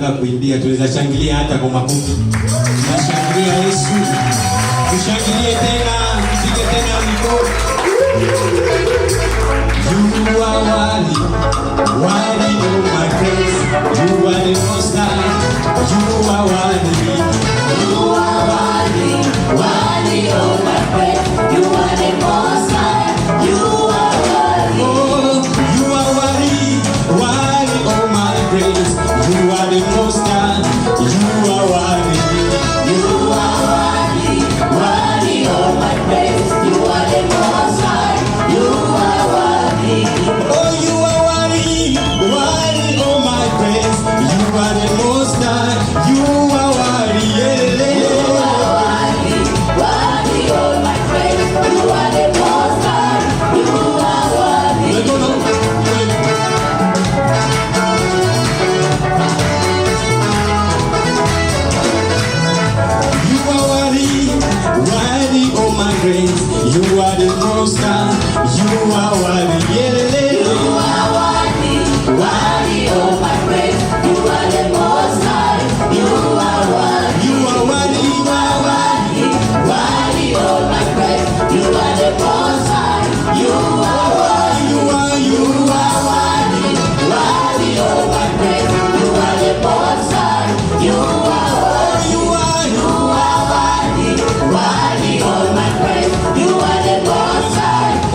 tunataka kuimbia, tunaweza shangilia hata kwa makofi. Tunashangilia Yesu. Tushangilie tena, tupige tena mikono. You are worthy, worthy of my praise. You are the most high. You are worthy. You are worthy, worthy of my praise. You are the most high. You are worthy. Oh, you are worthy, worthy of my praise. You are the most high. You are worthy. You are worthy, worthy of my praise. You are the most high. You are worthy. Oh, you are worthy, worthy of my praise. You are the most high. You are worthy. You are worthy, worthy of my praise. You are the most high. You are worthy. Let go now. You are worthy, worthy of my praise. You are the most high. You are worthy. You are worthy, worthy of my praise. You are the most high. You are worthy. You are worthy, You are worthy, worthy of my praise. You are the most high. You are worthy. you are, you You are worthy, worthy of my praise. You are the most high. You are worthy. you are, You are worthy, worthy of my praise. You are the most high.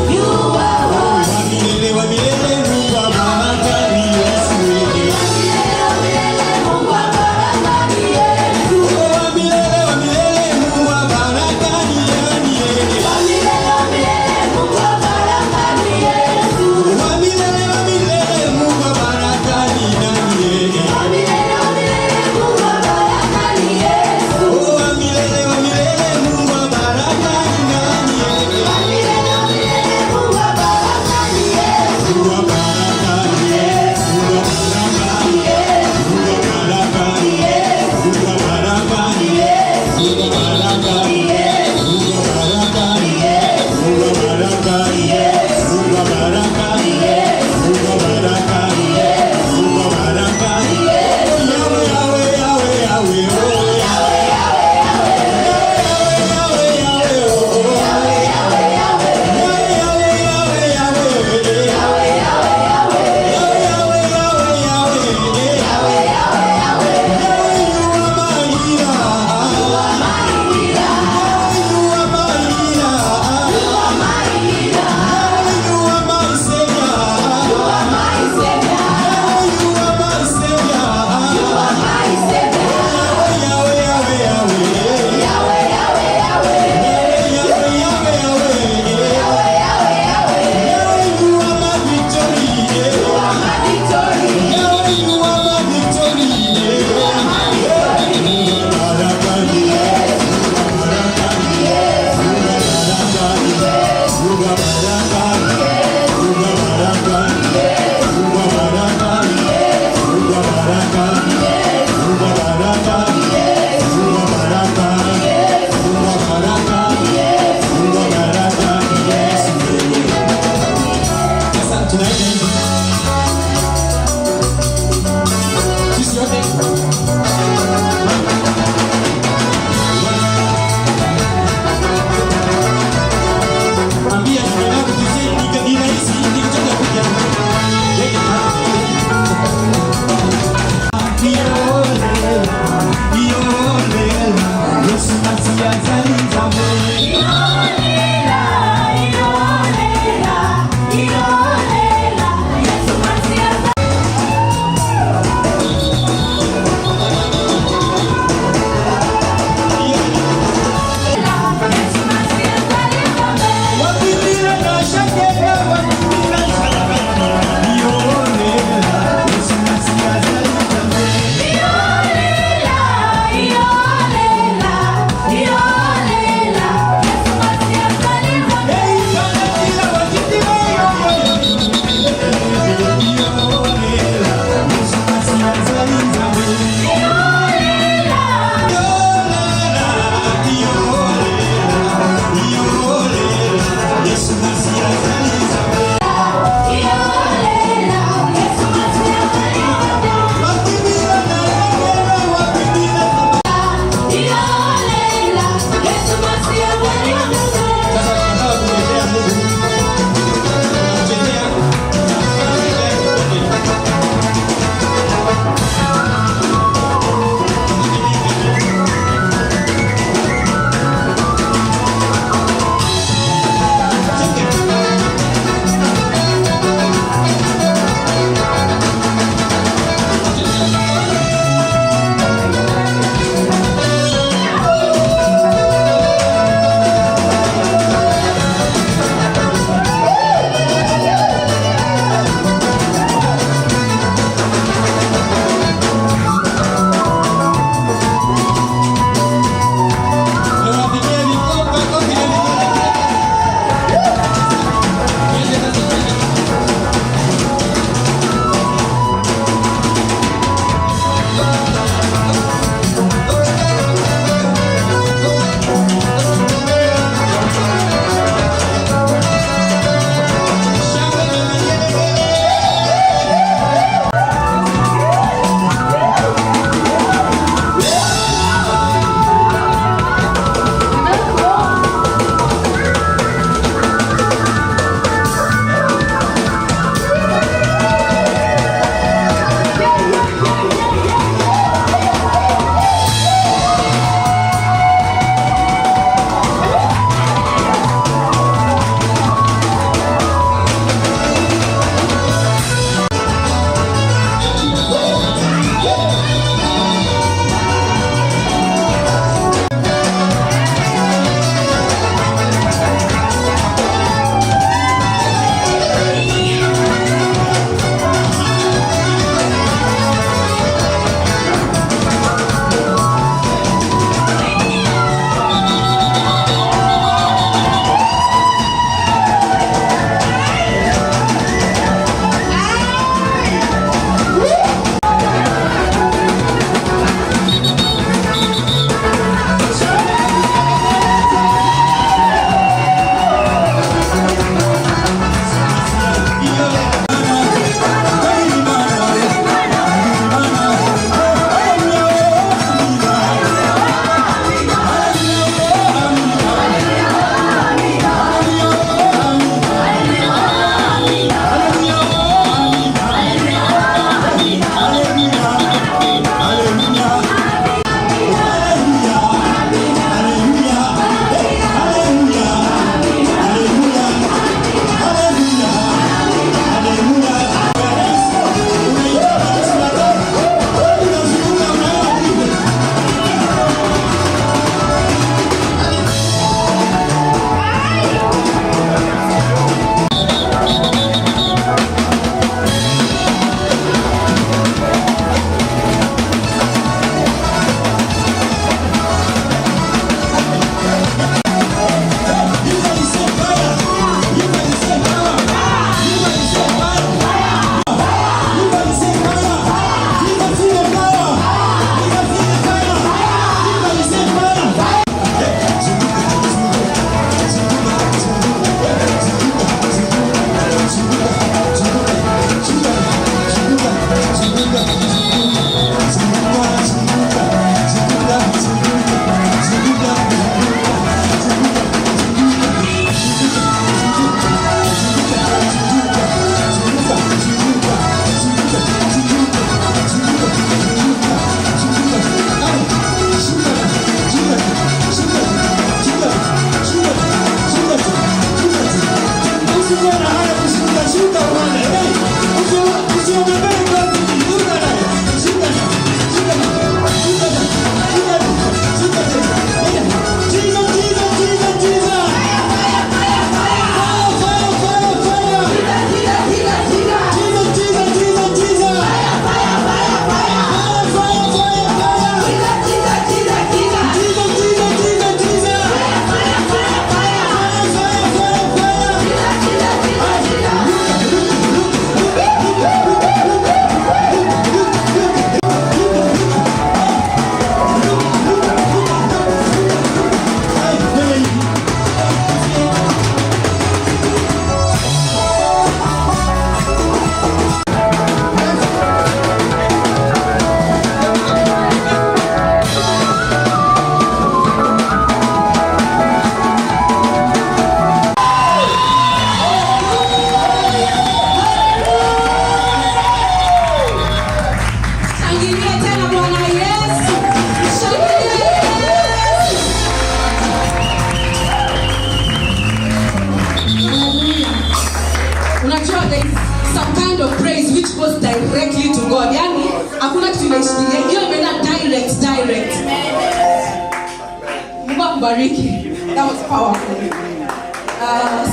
ambariki. That was powerful.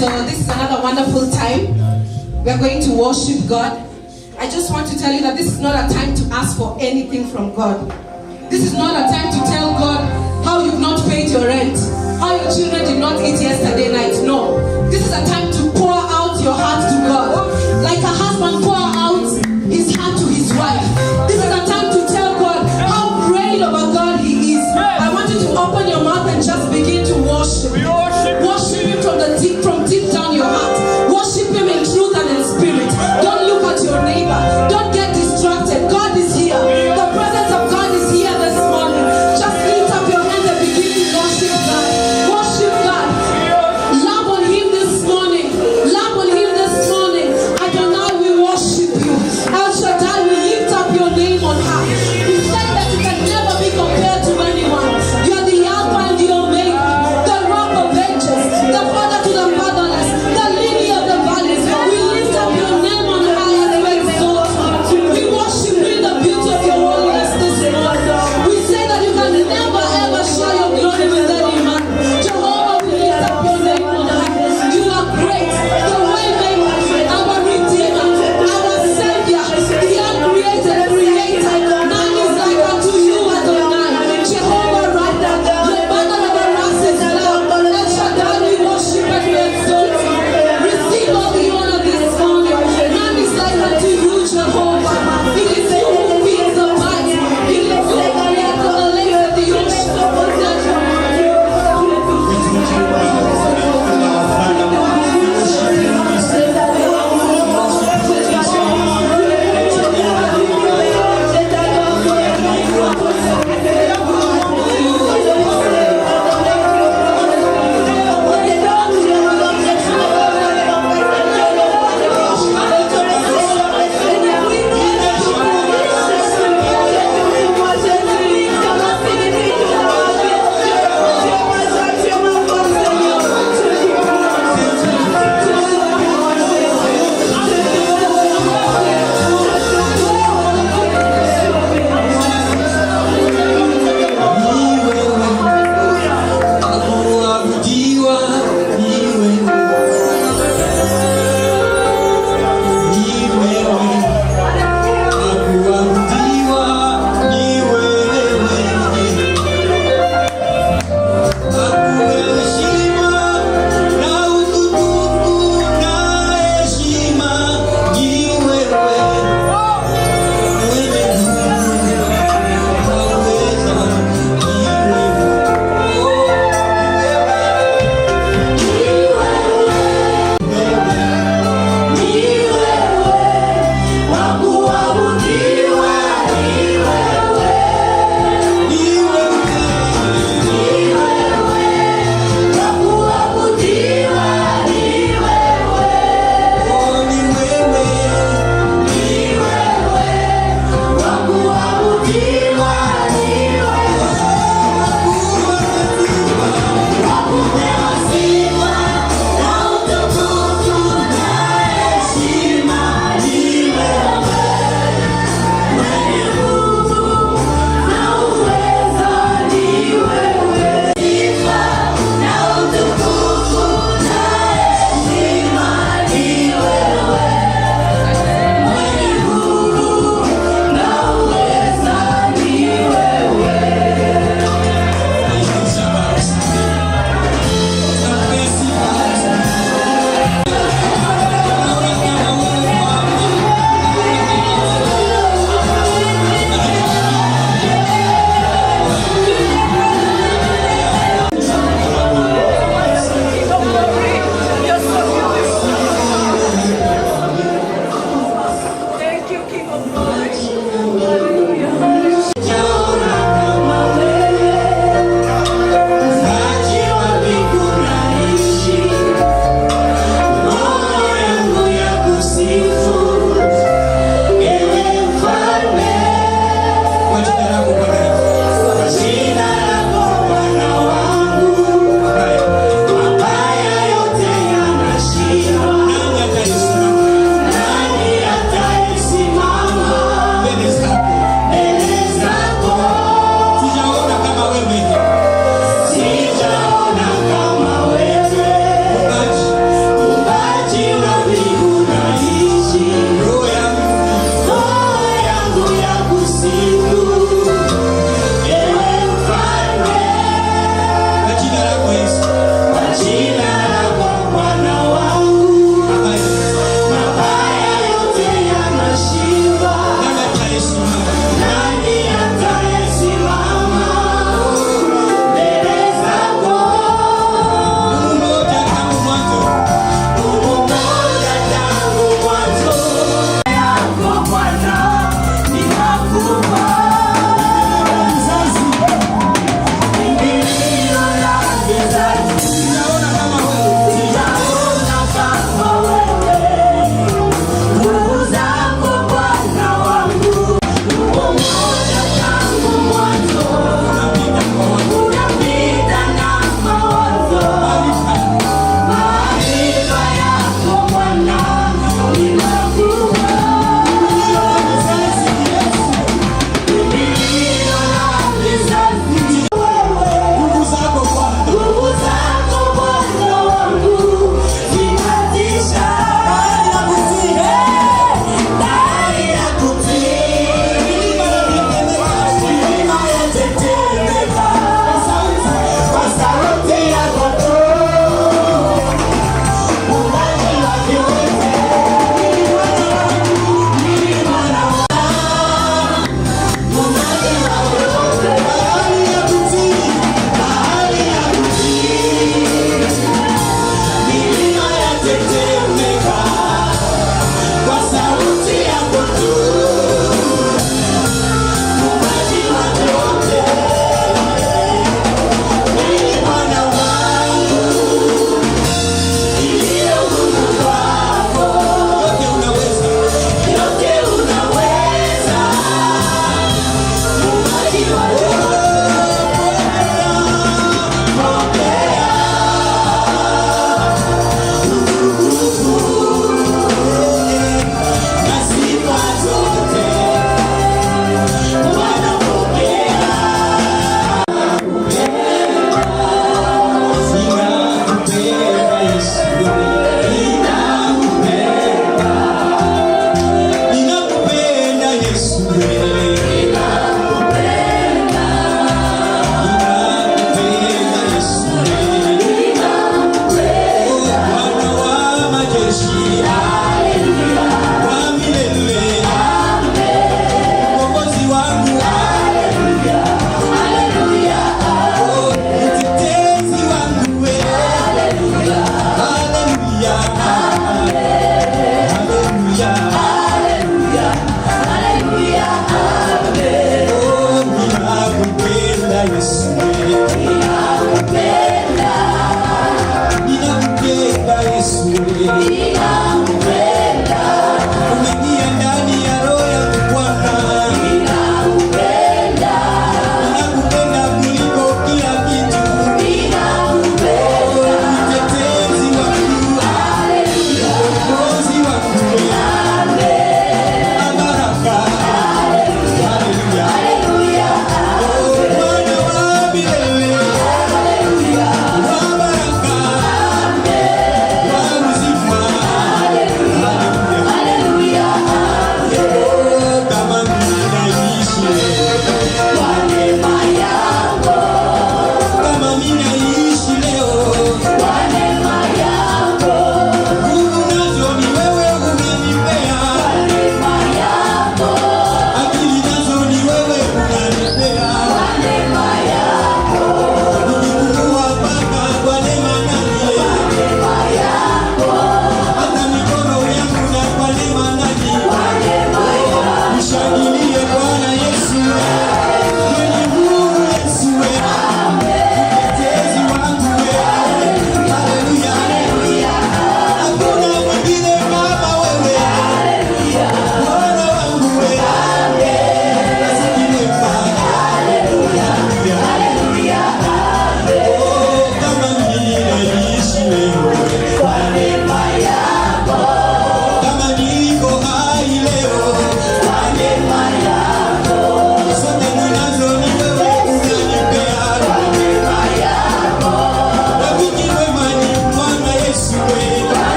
So this is another wonderful time. We are going to worship God. I just want to tell you that this is not a time to ask for anything from God. This is not a time to tell God how you've not paid your rent, how your children did not eat yesterday night. No. This is a time to pour out your heart to God. Like a husband pour out his heart to his wife. This is a time to tell God how great of a God He is. I want you to open your mouth and just begin to worship. Worship Him from deep down your heart. Worship Him in truth and in spirit. Don't look at your neighbor. Don't get distracted. God is here. The presence of God is here this morning. Just lift up your hands and begin to worship God. Worship God.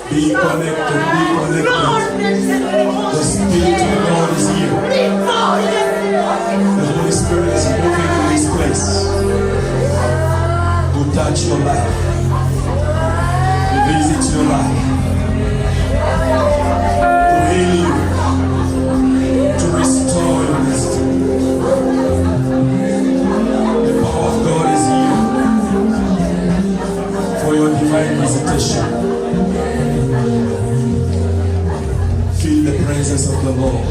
Be connected, be connected. The Spirit of God is here. The Holy Spirit is moving in this place to touch your life, to visit your life, to heal you, to restore your destiny. The power of God is here for your divine visitation. Feel the presence of the Lord.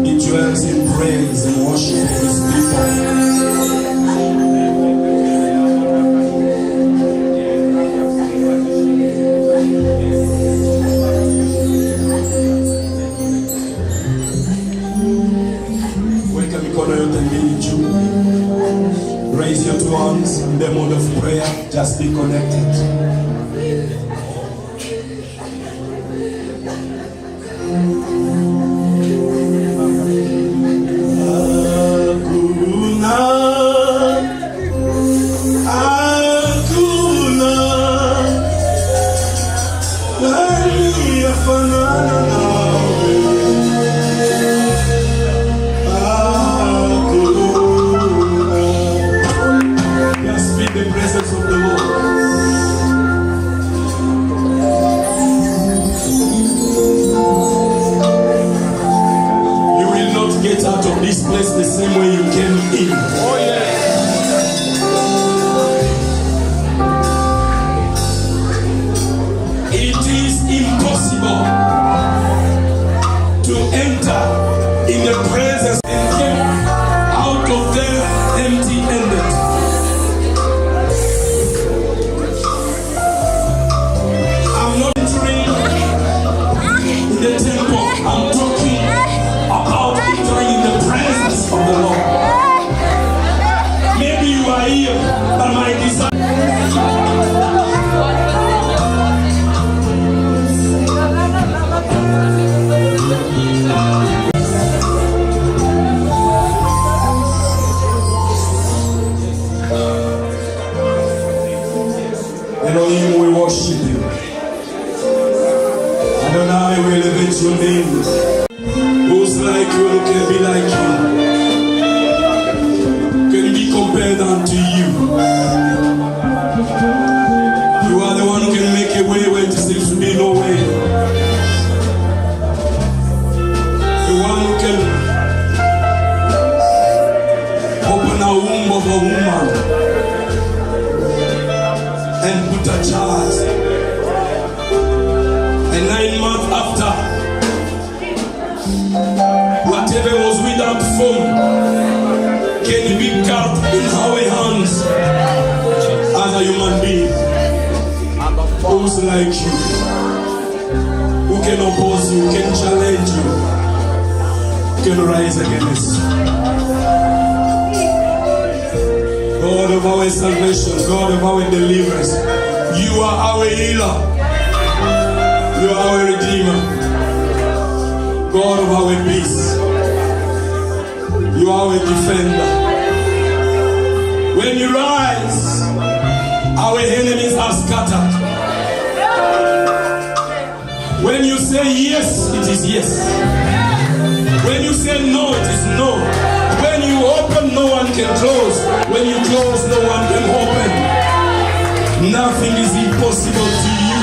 He dwells in praise and worship of His people. Weka mikono yote mbili juu. Raise your two hands in the mode of prayer. Just be connected. This place the same way you came in. Oh yeah. It is impossible to enter in the presence and come out of there empty-handed. I'm not entering in the temple. I'm talking about entering in the presence of the Lord. Maybe you are here, but my desire. Elohim, we worship you. Adonai, we elevate your name. Who's like you and can be like you? Can be compared unto you. You are the one who can make a way where there seems to be no way. The one who can open a womb of a woman and put a child. And 9 months after, whatever was without form can be carved in our hands as a human being. Who's like you? Who can oppose you? Who can challenge you? Who can rise against you? God of our salvation, God of our deliverance, you are our healer. You are our redeemer. God of our peace. You are our defender. When you rise, our enemies are scattered. When you say yes, it is yes. When you say no, it is no. When you open, no one can close. When you close, no one can open. Nothing is impossible to you.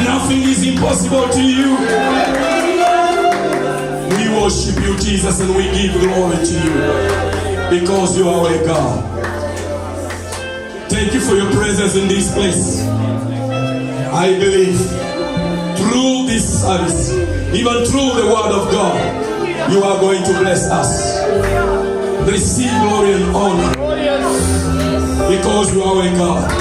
Nothing is impossible to you. We worship you, Jesus, and we give glory to you. because you are our God. Thank you for your presence in this place. I believe through this service, even through the word of God, you are going to bless us. Receive glory and honor because you are our God.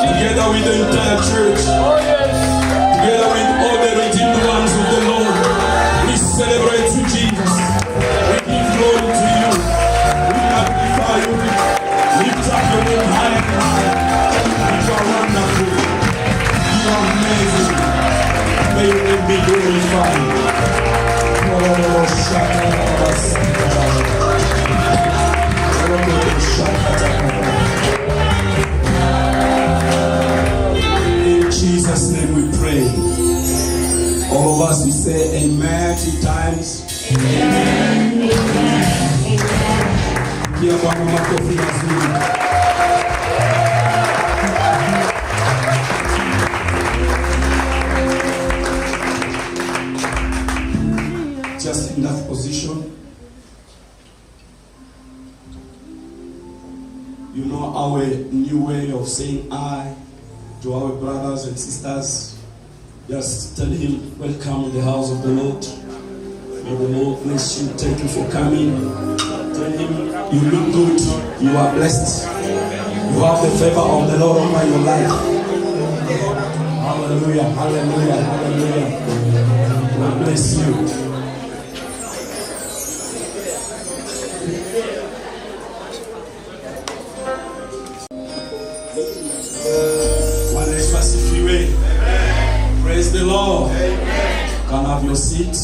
Together with the entire church, together with all the redeemed ones of the Lord, we celebrate you, Jesus. We give glory to you. We magnify you. Lift up your name high and high. You are wonderful. You are amazing. May your name be glorified. Oh, in Jesus' name we pray. All of us we say amen 3 times. Amen. Amen. Pia Bwana makofi mazuri. Just in that position. You know our new way of saying I to our brothers and sisters. Just tell him, welcome in the house of the Lord. May the Lord bless you. Thank you for coming. Tell him, you look good. You are blessed. You have the favor of the Lord over your life. Hallelujah, hallelujah, hallelujah. God bless you. Praise the Lord. Amen. Can I have your seat?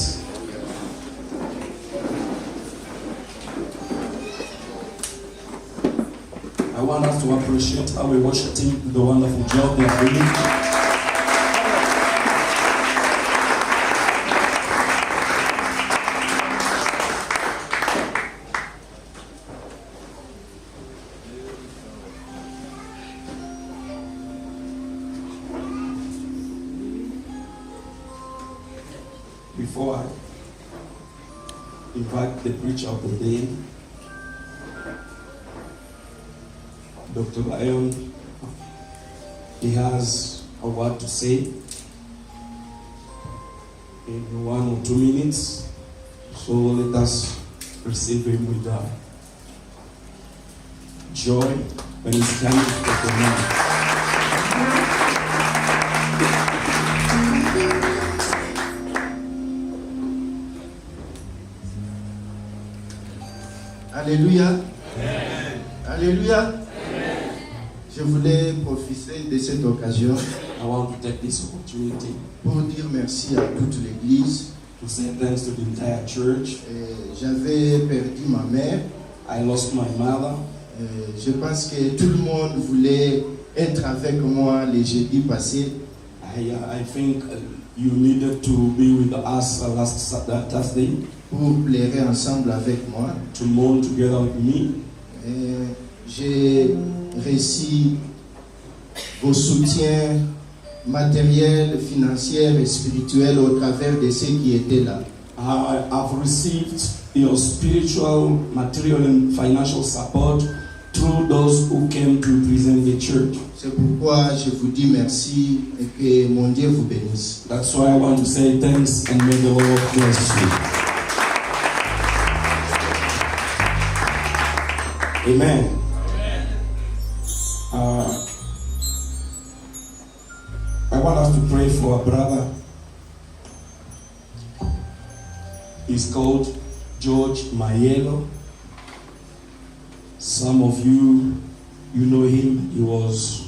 I want us to appreciate our worship team, the wonderful job they are doing. Before I invite the preacher of the day, Dr. Lion, he has a word to say in 1 or 2 minutes. So let us receive him with joy when he's coming to the man. Alléluia. Amen. Alléluia. Amen. Je voulais profiter de cette occasion I want to take this opportunity pour dire merci à toute l'Église. to say thanks to the entire church. J'avais perdu ma mère. I lost my mother. Je pense que tout le monde voulait être avec moi les jeudis passés. I think you needed to be with us last Thursday. Pour pleurer ensemble avec moi. To mourn together with me. J'ai reçu vos soutiens matériels, financiers et spirituels au travers de ceux qui étaient là. I've received your spiritual, material and financial support through those who came to represent the church. C'est pourquoi je vous dis merci et que mon Dieu vous bénisse. That's why I want to say thanks and may the Lord bless you. Amen. I want us to pray for a brother. He's called George Mayelo. Some of you know him. He was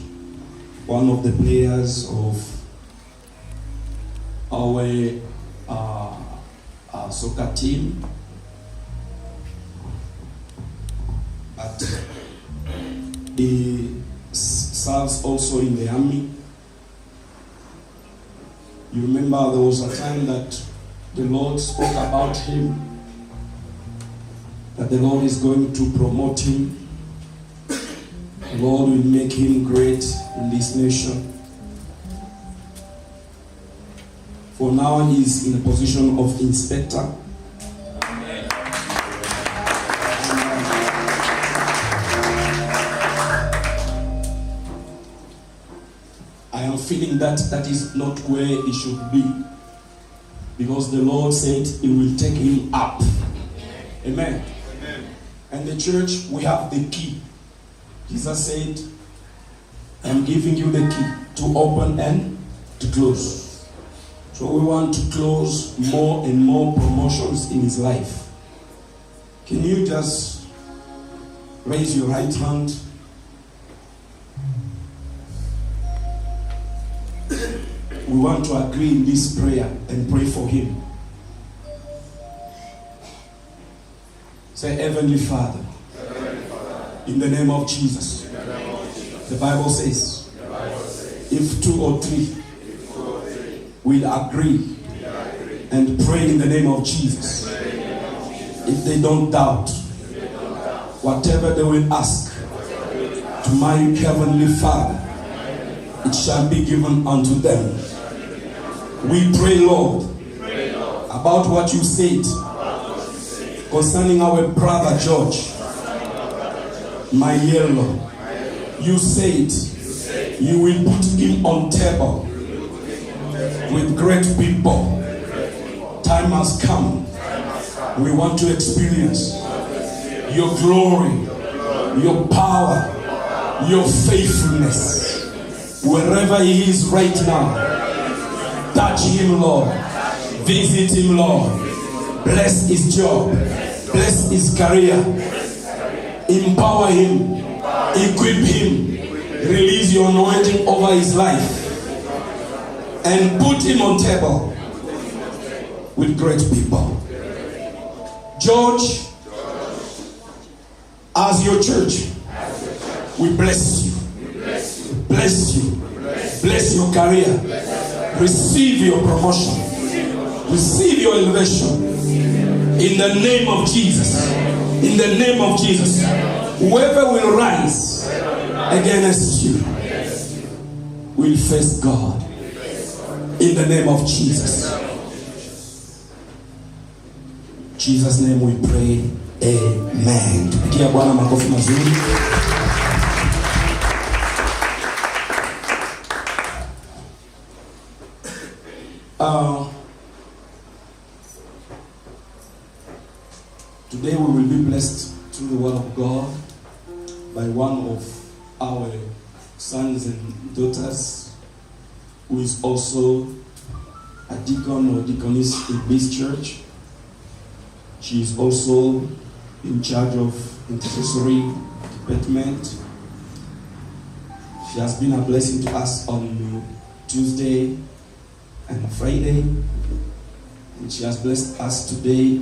one of the players of our soccer team. But he serves also in the army. You remember there was a time that the Lord spoke about him, that the Lord is going to promote him. The Lord will make him great in this nation. For now, he is in a position of inspector. feeling that that is not where he should be. Because the Lord said he will take him up. Amen. Amen. And the church, we have the key. Jesus said, I'm giving you the key to open and to close. So we want to close more and more promotions in his life. Can you just raise your right hand? We want to agree in this prayer and pray for him. Say, Heavenly Father, in the name of Jesus. The Bible says, if 2 or 3 will agree and pray in the name of Jesus, if they don't doubt, whatever they will ask to my Heavenly Father, it shall be given unto them. We pray, Lord, about what you said concerning our brother George, my yellow. You said you will put him on table with great people. Time has come. We want to experience your glory, your power, your faithfulness. Wherever he is right now, touch him, Lord. Visit him, Lord. Bless his job. Bless his career. Empower him. Equip him. Release your anointing over his life. And put him on table with great people. George, as your church, we bless you. Bless you. Bless your career. Receive your promotion. Receive your elevation. In the name of Jesus. In the name of Jesus. Whoever will rise against you will face God. In the name of Jesus. In Jesus' name we pray. Amen. Tupigie Bwana makofi mazuri. Today we will be blessed through the word of God by one of our sons and daughters who is also a deacon or deaconess in this church. She is also in charge of intercessory department. She has been a blessing to us on Tuesday and Friday, and she has blessed us today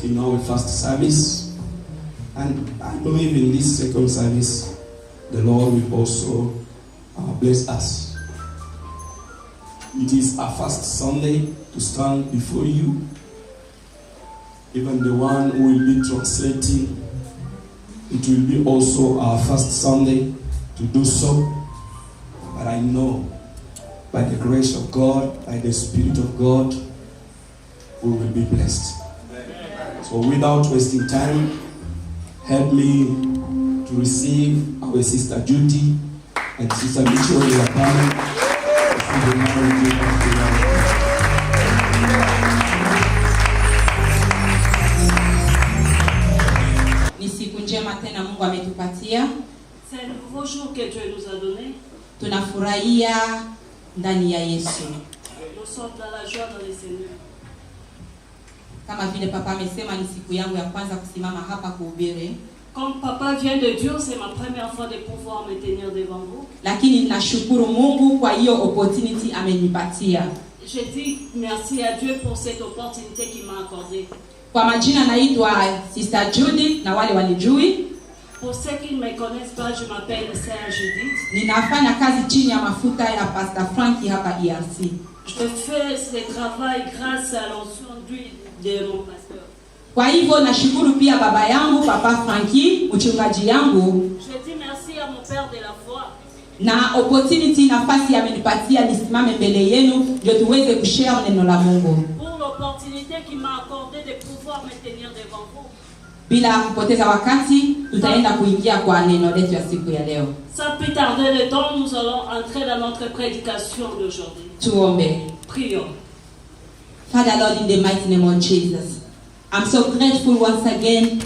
in our first service, and I believe in this second service the Lord will also bless us. It is our first Sunday to stand before you. Even the one who will be translating, it will be also our first Sunday to do so. But I know by the grace of God, by the Spirit of God, we will be blessed. So without wasting time, help me to receive our Sister Judy and Sister Mitchell Lapana. Ni siku njema tena Mungu ametupatia. C'est un nouveau jour que Dieu nous a donné. Tunafurahia ndani ya Yesu. Nous sommes dans la joie dans le Seigneur. Kama vile papa amesema ni siku yangu ya kwanza kusimama hapa kuhubiri. Comme papa vient de Dieu, c'est ma première fois de pouvoir me tenir devant vous. Lakini nashukuru Mungu kwa hiyo opportunity amenipatia. Je dis merci à Dieu pour cette opportunité qu'il m'a accordée. Kwa majina naitwa Sister Judith na wale walijui. Pour ceux qui ne me connaissent pas, je m'appelle Sœur Judith. Ninafanya kazi chini ya mafuta ya Pastor Frankie hapa ERC. Je fais ce travail grâce à l'onction d'huile de mon pasteur. Kwa hivyo nashukuru pia baba yangu Papa Frankie, mchungaji yangu. Je dis merci à mon père de la foi. Na opportunity nafasi amenipatia nisimame mbele yenu ndio tuweze kushare neno la Mungu. Pour l'opportunité qu'il m'a accordée de pouvoir me tenir devant vous. Bila kupoteza wakati, tutaenda kuingia kwa neno letu ya siku ya leo. Sans plus tarder le temps, nous allons entrer dans notre prédication d'aujourd'hui. Tuombe. Prions. Father Lord, in the mighty name of Jesus, I'm so grateful once again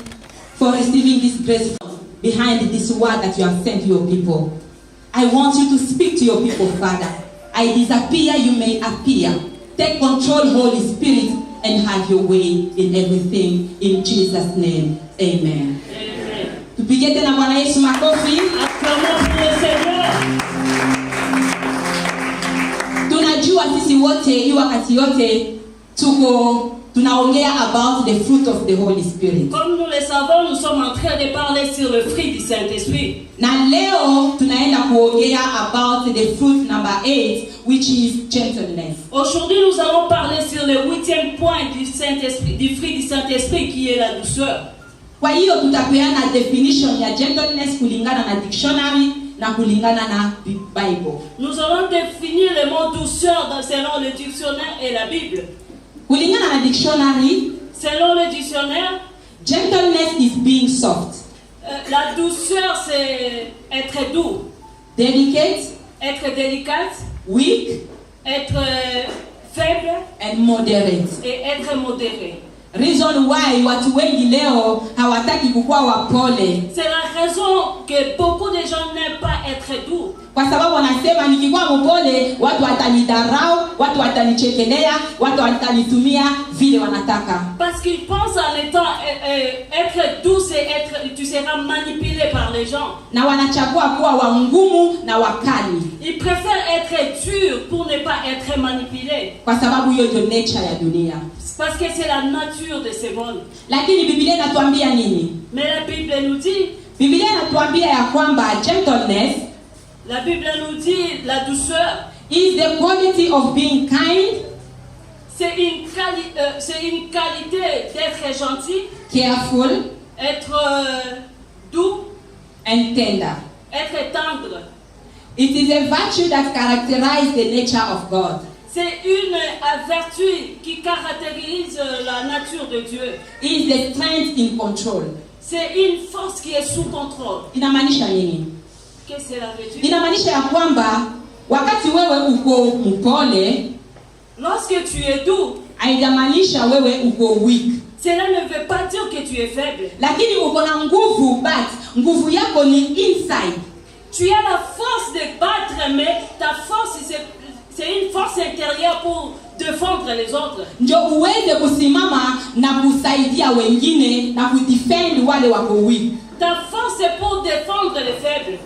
for receiving this grace behind this word that you have sent to your people. I want you to speak to your people, Father. I disappear, you may appear. Take control, Holy Spirit, and have your way in everything. In Jesus' name, amen. Amen. Tupige tena Bwana Yesu makofi. Acclamons le Seigneur. Tunajua sisi wote hii wakati yote tunaongea about the fruit of the Holy Spirit. Comme nous le savons, nous sommes en train de parler sur le fruit du Saint-Esprit. Na leo tunaenda kuongea about the fruit number 8, which is gentleness. Aujourd'hui, nous allons parler sur le 8e point du Saint-Esprit, du fruit du Saint-Esprit qui est la douceur. Kwa hiyo tutapeana definition ya gentleness kulingana na dictionary na kulingana na Bible. Nous allons définir le mot douceur selon le dictionnaire et la Bible. Kulingana na dictionary, selon le dictionnaire, gentleness is being soft. La douceur, c'est être doux. Delicate, être délicate. Weak, être faible. And moderate. Et être modéré. Reason why watu wengi leo hawataki kukuwa wapole. C'est la raison que beaucoup de gens n'aiment pas être doux. Kwa sababu wanasema nikikuwa mpole watu watanidharau, watu watanichekelea, watu watanitumia vile wanataka. Parce qu'ils pensent en étant être doux, c'est être, tu seras manipulé par les gens. Na wanachagua kuwa wangumu na wakali. Ils préfèrent être dur pour ne pas être manipulé. Kwa sababu hiyo ndio nature ya dunia. Parce que c'est la nature de ce monde. Lakini Biblia inatuambia nini? Mais la Bible nous dit, Biblia inatuambia ya kwamba gentleness, la Bible nous dit la douceur is the quality of being kind. C'est une qualité d'être gentil, careful, être doux, and tender. être tendre. It is a virtue that characterizes the nature of God. C'est une vertu qui caractérise la nature de Dieu. It is the strength in control. C'est une force qui est sous contrôle. Inamaanisha nini? Qu'est-ce que cela veut dire? Inamaanisha ya kwamba wakati wewe uko mpole, lorsque tu es doux, haijamaanisha wewe uko weak. Cela ne veut pas dire que tu es faible. Lakini uko na nguvu, but nguvu yako ni inside. Tu as la force de battre, mais ta force c'est une force intérieure pour défendre les autres. Ndio uweze kusimama na kusaidia wengine na kudefend wale wako weak. Ta force c'est pour défendre les faibles.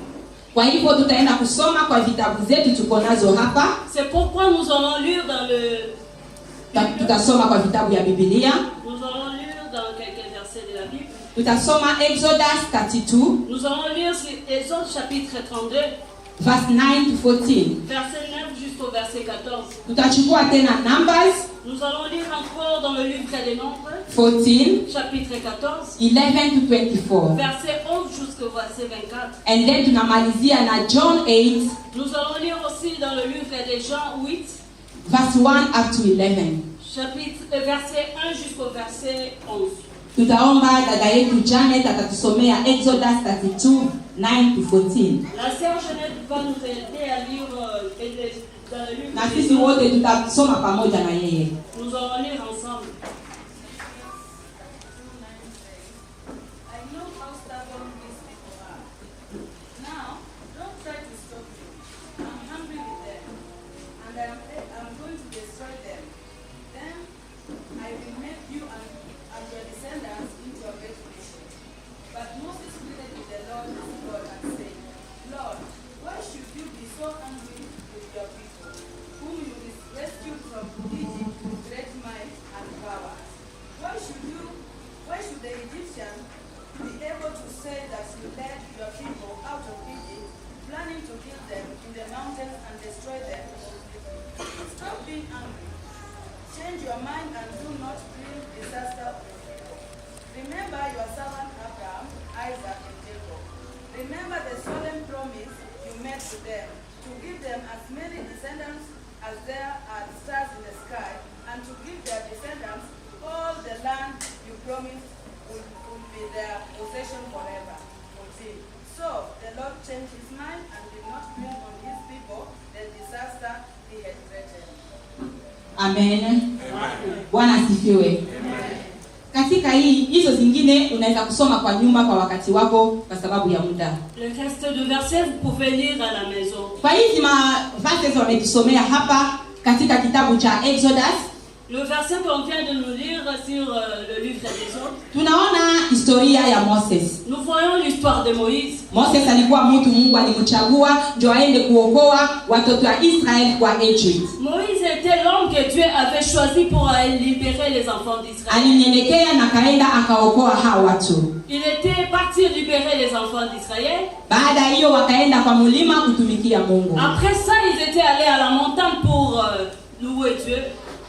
Kwa hivyo tutaenda kusoma kwa vitabu zetu tuko nazo hapa. C'est pourquoi nous allons lire dans le tutasoma kwa vitabu ya Biblia. Nous allons lire dans quelques versets de la Bible. Tutasoma Exodus 32. Nous allons lire Exode chapitre 32. Verse 9 to 14. Verset 9 jusqu'au verset 14. Tutachukua tena Numbers. Nous allons lire encore dans le livre des Nombres. 14. Chapitre 14. 11 to 24. Verset 11 jusqu'au verset 24. And then tunamalizia na John 8. Nous allons lire aussi dans le livre des Jean 8. Verse 1 up to 11. Verset 1 jusqu'au verset 11. Tutaomba dada yetu Janet atatusomea Exodus 32 9 to 14. La sœur Jeanette va nous aider à lire dans le livre. Na sisi wote tutasoma pamoja na yeye. Nous allons lire ensemble. Change your mind and do not bring disaster. Remember your servant Abraham, Isaac, and Jacob. Remember the solemn promise you made to them, to give them as many descendants as there are stars in the sky, and to give their descendants all the land you promised will be their possession forever. See, so the Lord changed his mind and did not bring on his people the disaster he had threatened. Amen. Bwana asifiwe. Katika hizo zingine unaweza kusoma kwa nyuma kwa wakati wako kwa sababu ya muda. Le reste de versets vous pouvez lire à la maison. Kwa hizi verses wametusomea hapa katika kitabu cha Exodus. Le verset qu'on vient de nous lire sur le livre des Exode. Tunaona historia ya Moses. Nous voyons l'histoire de Moïse. Moses alikuwa mtu Mungu alimchagua ndio aende kuokoa watoto wa Israeli kwa Egypt. Moïse était l'homme que Dieu avait choisi pour libérer les enfants d'Israël. Alinyenyekea na kaenda akaokoa hao watu. Il était parti libérer les enfants d'Israël. Baada hiyo wakaenda kwa mlima kutumikia Mungu. Après ça, ils étaient allés à la montagne pour louer Dieu.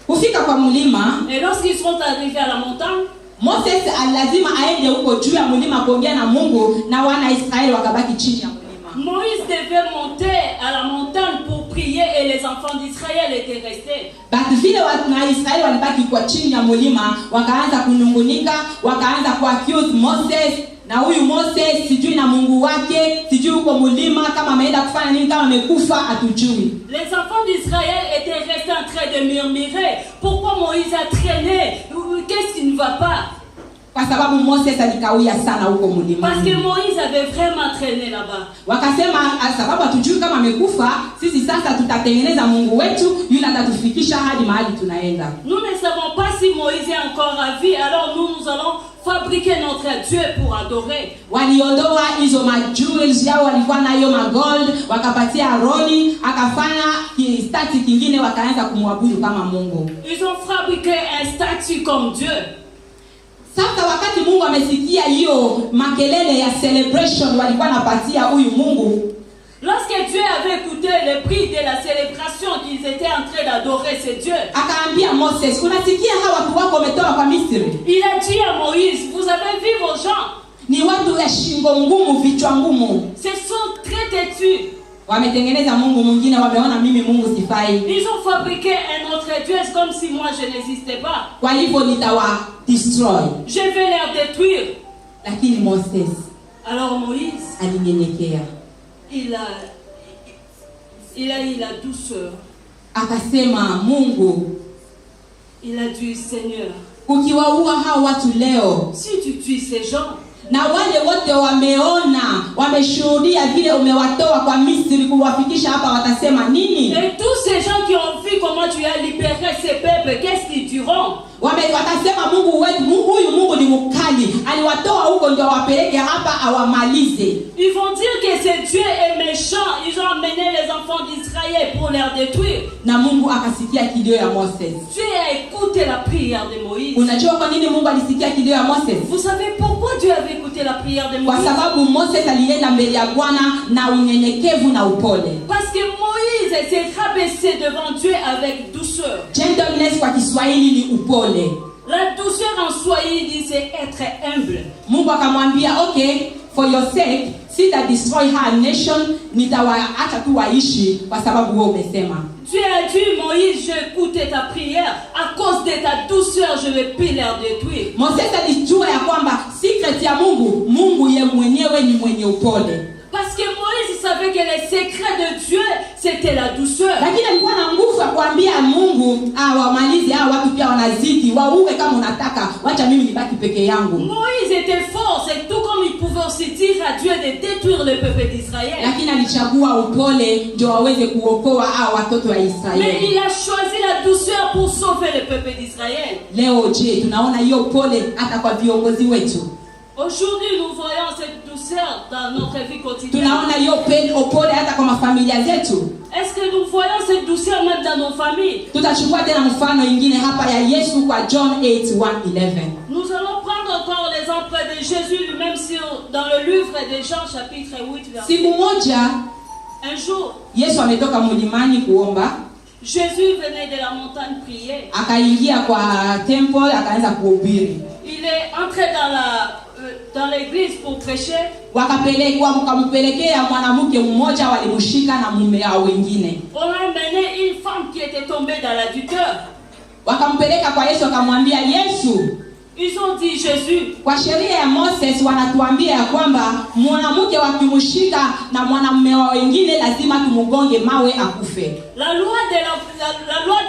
Kufika kwa mlima, et lorsqu'ils sont arrivés à la montagne, Moses lazima aende huko juu ya mlima kuongea na Mungu na wana Israeli wakabaki chini ya mlima. Moïse devait monter à la montagne pour prier et les enfants d'Israël étaient restés. Basi vile wana Israeli walibaki kwa chini ya mlima, wakaanza kunungunika, wakaanza kuaccuse Moses. Na huyu Moses sijui na Mungu wake, sijui uko mlima kama ameenda kufanya nini, kama amekufa hatujui. Les enfants d'Israël étaient restés en train de murmurer. Pourquoi Moïse a traîné? Qu'est-ce qui ne va pas? Kwa sababu Moses alikawia sana huko mlima. Parce que Moïse avait vraiment traîné là-bas. Wakasema sababu hatujui kama amekufa, sisi sasa tutatengeneza Mungu wetu yule atatufikisha hadi mahali tunaenda. Nous ne savons pas si Moïse est encore à vie, alors nous allons fabriquer notre Dieu pour adorer. Waliondoa hizo majewels yao walikuwa nayo magold, wakapatia Aroni akafanya statue kingine wakaanza kumwabudu kama Mungu. Ils ont fabriqué un statut comme Dieu. Sasa wakati Mungu amesikia hiyo makelele ya celebration walikuwa napatia huyu Mungu, lorsque Dieu avait écouté le prix de la célébration qu'ils étaient en train d'adorer ce Dieu, akaambia Moses, unasikia hawa watu wako wametoka kwa Misri? Il a dit à Moïse, vous avez vu vos gens? Ni watu ya shingo ngumu, vichwa ngumu. Ce sont très têtus. Wametengeneza Mungu mwingine, wameona mimi Mungu sifai. Ils ont fabriqué un autre Dieu comme si moi je n'existais pas. Kwa hivyo nitawa destroy. Je vais les détruire. Lakini Moses, alors Moïse, alinyenyekea. Il a eu la douceur. Akasema Mungu, il a dit Seigneur, ukiwaua hao watu leo, si tu tues ces gens, na wale wote wameona, wameshuhudia vile umewatoa kwa Misri kuwafikisha hapa, watasema nini? Et tous ces gens qui ont vu comment tu as libéré ces peuples, qu'est-ce qu'ils diront? Watasema Mungu wetu, huyu Mungu ni mkali, aliwatoa huko ndio wapeleke hapa awamalize. Ils vont dire que ce Dieu est méchant, ils ont amené les enfants d'Israël pour les détruire. Na Mungu akasikia kilio ya Moses. Dieu a écouté la prière de Moïse. Unajua kwa nini Mungu alisikia kilio ya Moses? Vous savez pourquoi Dieu avait écouté la prière de Moïse? Kwa sababu Moses alienda mbele ya Bwana na unyenyekevu na upole. Parce que Moïse s'est rabaissé devant Dieu avec douceur. Gentleness kwa Kiswahili ni upole. La douceur en Swahili c'est être humble. Mungu akamwambia, okay, for your sake, si ta destroy her nation, nitawaacha tu waishi kwa sababu wewe umesema. Dieu a dit, Moïse, j'ai écouté ta prière, à cause de ta douceur, je vais plus les détruire. Moses alijua ya kwamba secret ya Mungu, Mungu ye mwenyewe ni mwenye upole. Parce que Moïse savait que le secret de Dieu, c'était la douceur. Lakini alikuwa na nguvu ya kuambia Mungu, wamalize hao watu pia wanazidi, wauwe kama unataka, wacha mimi nibaki peke yangu. Moïse était fort, c'est tout comme il pouvait aussi dire à Dieu de détruire le peuple d'Israël. Lakini alichagua upole ndio aweze kuokoa hao watoto wa Israeli. Mais il a choisi la douceur pour sauver le peuple d'Israël. Leo je, tunaona hiyo upole hata kwa viongozi wetu. Aujourd'hui, nous voyons cette douceur dans notre vie quotidienne. Tunaona hiyo upole hata kwa mafamilia zetu. Est-ce que nous voyons cette douceur même dans nos familles? Tutachukua tena mfano ingine hapa ya Yesu kwa John 8:1-11. Nous allons prendre encore l'exemple de Jésus lui-même dans le livre de Jean chapitre 8 verset. Siku moja un jour, Yesu ametoka mlimani kuomba. Jésus venait de la montagne prier. Akaingia kwa temple akaanza kuhubiri. Il est entré dans l'église pour prêcher. Wakampelekea mwanamke mmoja, walimshika na mume wao wengine. On a amené une femme qui était tombée dans l'adultère. Wakampeleka kwa Yesu, akamwambia Yesu, ils ont dit Jésus, kwa sheria ya Moses wanatuambia ya kwamba mwanamke wakimshika na mwanamume wa wengine lazima tumugonge mawe akufe. La loi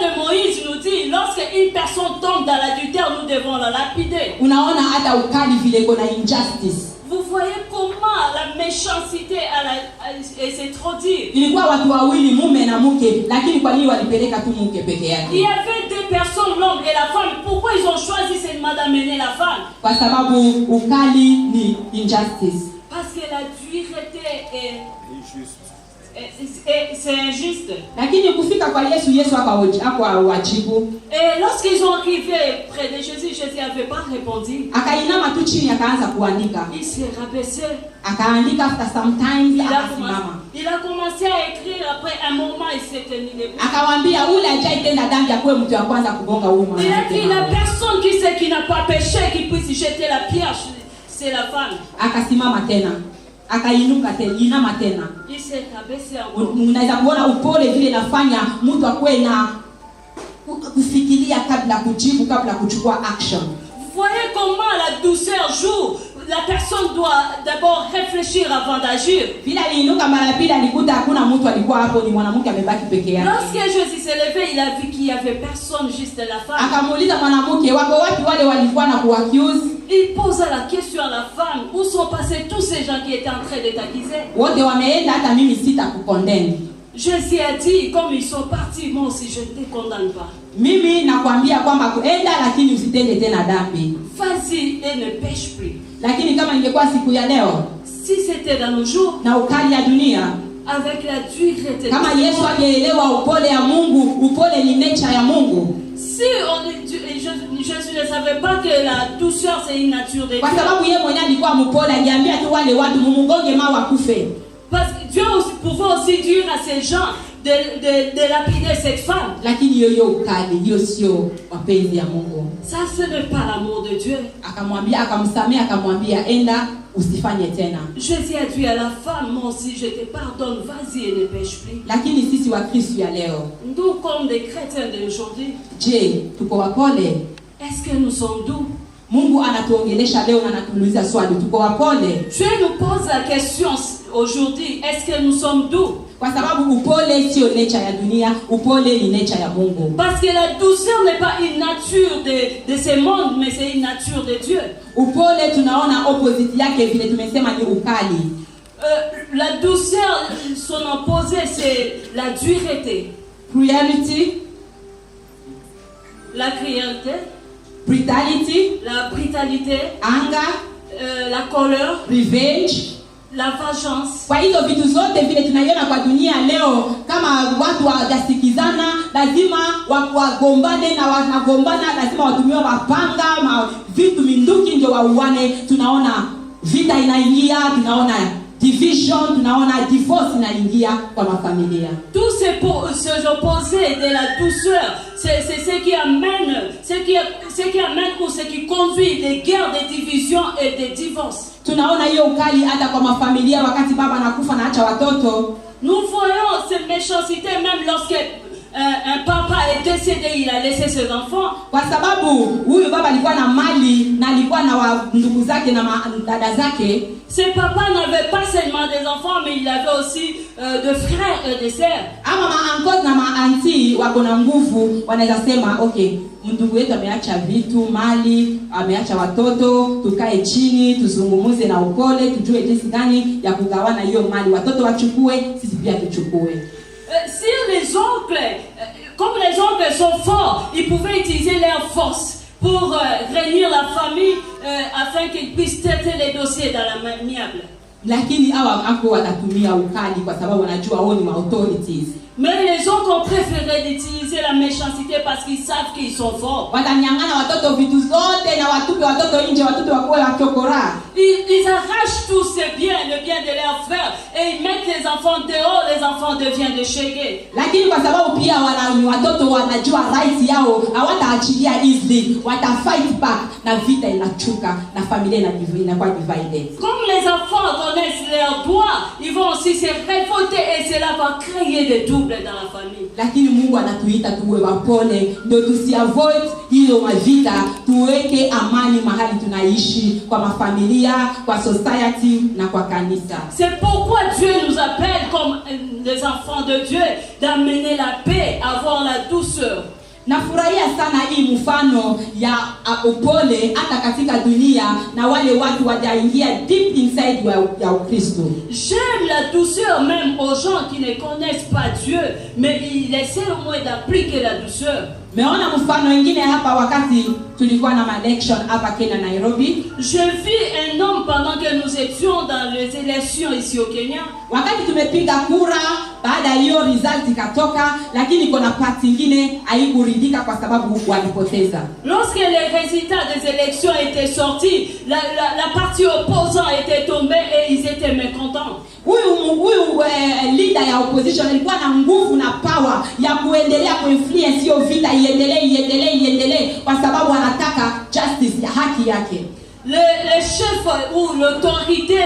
de Moïse nous dit, lorsque une personne tombe dans l'adultère, nous devons la lapider. Unaona hata ukali vile kuna injustice. Vous voyez comment la méchanceté c'est trop dire. Ilikuwa watu wawili mume na mke, lakini kwa nini walipeleka tu mke peke yake? Il y avait deux personnes, l'homme et la femme. Pourquoi ils ont choisi seulement d'amener la femme? Kwa sababu ukali ni injustice. Parce que la dureté est injuste. C'est injuste. Lakini kufika kwa Yesu akawajibu. Et lorsqu'ils ont arrivé près de Jésus, Jésus n'avait pas répondu. Akainama tu chini akaanza kuandika. Il s'est rabaissé. Akaandika after sometimes akasimama. Il a commencé à écrire, après un moment il s'est tenu debout. Akawaambia ule ajaitenda dhambi akuwe mtu wa kwanza kugonga huyu mwanamke. Il a dit la personne qui n'a pas péché qui puisse jeter la pierre, c'est la femme. Akasimama tena. Akainuka tena, inama tena. Il s'est rabaissé encore. Unaweza kuona upole vile nafanya mtu akwe na kufikiria kabla kujibu, kabla kuchukua action. Vous voyez comment la douceur joue. La personne doit d'abord réfléchir avant d'agir. Bila aliinuka mara pili alikuta hakuna mtu alikuwa hapo, ni mwanamke amebaki peke yake. Lorsque Jésus s'est levé, il a vu qu'il y avait personne, juste la femme. Akamuuliza mwanamke, wako wapi wale walikuwa na kuaccuse? Il posa la question à la femme, où sont passés tous ces gens qui étaient en train de t'accuser? Wote wameenda, hata mimi sitakukondeni. Jésus a dit, comme ils sont partis, moi aussi je ne te condamne pas. Mimi nakwambia kwamba kuenda lakini usitende tena dhambi. Vas-y et ne pêche plus. Lakini kama ingekuwa siku ya leo, si c'était dans nos jours, na ukali ya dunia, avec la dureté, kama Yesu angeelewa upole ya Mungu, upole ni nature ya Mungu. Si Jésus ne savait pas que la douceur c'est une nature de Dieu. Kwa sababu yeye mwenyewe alikuwa mpole, angeambia tu wale watu mumugonge mawe akufe. Parce que Dieu pouvait aussi dire à ces gens de lapider cette femme. Lakini yoyo ukali, hiyo sio mapenzi ya Mungu. Ça ce n'est pas l'amour de Dieu. Akamwambia, akamsamea, akamwambia enda usifanye tena. Jésus a dit à la femme, moi aussi je te pardonne, vas-y et ne pêche plus. Lakini sisi wa Kristo ya leo, nous comme des chrétiens d'aujourd'hui, je, tuko wapole? Est-ce que nous sommes doux? Mungu anatuongelesha leo na anatuuliza swali, tuko wapole? Dieu nous pose la question aujourd'hui, est-ce que nous sommes doux? Kwa sababu upole sio nature ya dunia, upole ni nature ya Mungu. Parce que la douceur n'est pas une nature de ce monde, mais c'est une nature de Dieu. Upole tunaona opposite yake vile tumesema ni ukali. La douceur, son opposé c'est la dureté. Cruelty, la cruauté, brutality, la brutalité, anger, la colère, revenge, la vengeance. Kwa hizo vitu zote vile tunaiona kwa dunia leo, kama watu hawajasikizana, lazima wagombane, na wanagombana lazima watumie mapanga, vitu minduki ndio wauane. Tunaona vita inaingia, tunaona division, tunaona divorce inaingia kwa mafamilia. Tous ces opposés de la douceur, c'est ce qui amène, ou ce qui conduit des guerres, des divisions et des divorces. Tunaona hiyo ukali hata kwa mafamilia wakati baba anakufa na acha watoto. Nous voyons cette méchanceté même lorsque un papa est décédé, il a laissé ses enfants. Kwa sababu huyu baba alikuwa na mali na alikuwa na ndugu zake na dada zake. Ce papa n'avait pas seulement des enfants, mais il avait aussi de frères et de sœurs. Ama ma-uncle na ma-auntie wako na nguvu, wanaweza sema okay, ndugu yetu ameacha vitu, mali, ameacha watoto, tukae chini, tuzungumuze na upole, tujue jinsi gani ya kugawana hiyo mali. Watoto wachukue, sisi pia tuchukue. Si les oncles, comme les oncles sont forts, ils pouvaient utiliser leur force pour réunir la famille afin qu'ils puissent traiter les dossiers dans l'amiable. Lakini hawa ako watatumia ukali kwa sababu wanajua wao ni authorities. Mais les autres ont préféré d'utiliser la méchanceté parce qu'ils savent qu'ils sont forts. Watanyang'ana watoto vitu zote na watupe watoto nje, watoto wakuwe wakokora. Ils arrachent tous ces biens, le bien de leurs frères, et ils mettent les enfants dehors, les enfants deviennent des shege. Lakini kwa sababu pia ni watoto wanajua right yao, hawataachilia easily, watafight back na vita inachuka na familia inakuwa divided. Comme les enfants connaissent leurs droits, ils vont aussi se révolter et cela va créer des doubles dans la famille. Lakini Mungu anatuita tuwe wapole, ndio tusiavoid hiyo mavita, tuweke amani mahali tunaishi, kwa mafamilia, kwa society na kwa kanisa. C'est pourquoi Dieu nous appelle comme les enfants de Dieu d'amener la paix, avoir la douceur. Nafurahia sana hii mfano ya upole hata katika dunia na wale watu wajaingia deep inside ya Ukristo. J'aime la douceur même aux gens qui ne connaissent pas Dieu, mais ils essaient au moins d'appliquer la douceur. Meona mfano wengine hapa wakati tulikuwa na election hapa Kenya Nairobi. Je vis un homme pendant que nous étions dans les élections ici au Kenya. Wakati tumepiga kura, baada hiyo result ikatoka, lakini kuna party nyingine haikuridhika kwa sababu walipoteza. Lorsque les résultats des élections étaient sortis, la partie opposante était tombée et ils étaient mécontents. Huyu leader ya opposition alikuwa na nguvu na power ya kuendelea kuinfluence hiyo vita iendelee kwa sababu anataka justice ya haki yake. Le chef ou l'autorité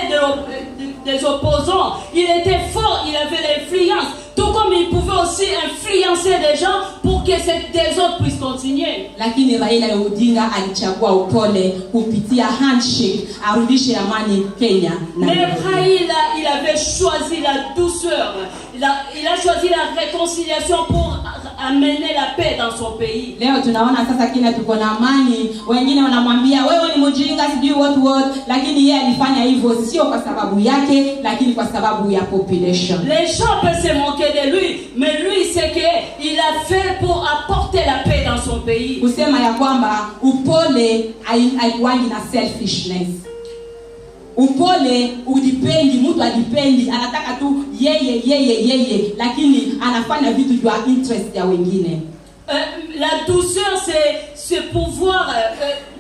des opposants, il était fort, il avait l'influence, tout comme il pouvait aussi influencer des gens pour que des autres puissent continuer. Lakini Raila Odinga alichagua upole kupitia handshake arudishe amani Kenya. Mais Raila, il avait choisi la douceur, il a choisi la réconciliation pour amener la paix dans son pays. Leo tunaona sasa Kenya tuko na amani, wengine wanamwambia wewe ni mjinga sijui what, lakini yeye alifanya hivyo sio kwa sababu yake, lakini kwa sababu ya population. Les gens peuvent se moquer de lui, mais lui c'est que il a fait pour apporter la paix dans son pays. Kusema ya kwamba upole haikuangi na selfishness. Upole udipendi, mtu adipendi, anataka tu yeye, lakini anafanya vitu kwa interest ya wengine. La douceur c'est pouvoir,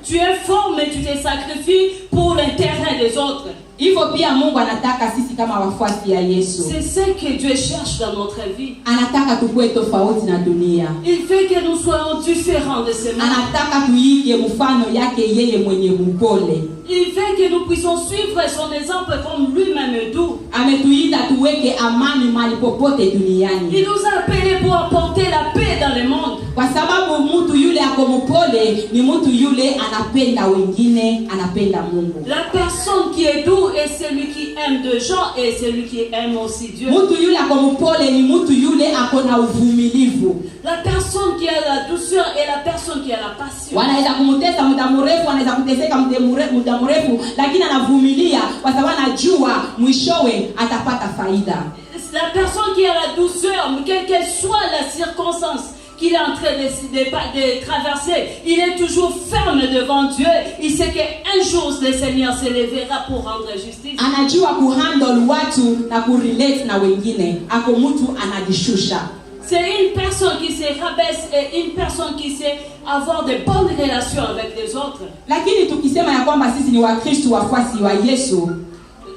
tu es fort mais tu te sacrifies pour l'intérêt des autres. Hivyo pia Mungu anataka sisi kama wafuasi ya Yesu. C'est ce que Dieu cherche dans notre vie. Anataka tukue tofauti na dunia. Il fait que nous soyons différents de ce monde. Anataka tuige mfano yake yeye mwenye mpole. Il fait que nous puissions suivre son exemple comme lui-même doux. Ametuita tuweke amani mahali popote duniani. Il nous a appelés pour apporter la paix dans le monde. Kwa sababu mtu yule ako mpole ni mtu yule anapenda wengine, anapenda Mungu. La personne qui est doux est celui qui aime de gens et celui qui aime aussi Dieu. Mtu yule ako mpole ni mtu yule ako na uvumilivu. La personne qui a la douceur est la personne qui a la passion. Wanaweza kumtesa muda mrefu, wanaweza kuteseka muda mrefu, lakini anavumilia kwa sababu anajua mwishowe atapata faida. La personne qui a la douceur, quelle que soit la circonstance qu'il est en train de traverser, il est toujours ferme devant Dieu. Il sait qu'un jour le Seigneur se lèvera pour rendre justice. Anajua kuhandle watu na kurelate na wengine. Ako mtu anajishusha. C'est une personne qui se rabaisse et une personne qui sait avoir de bonnes relations avec les autres. Lakini tukisema ya kwamba sisi ni Wakristo wafuasi wa Yesu,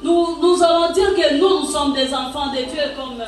nous allons dire que nous sommes des enfants de Dieu comme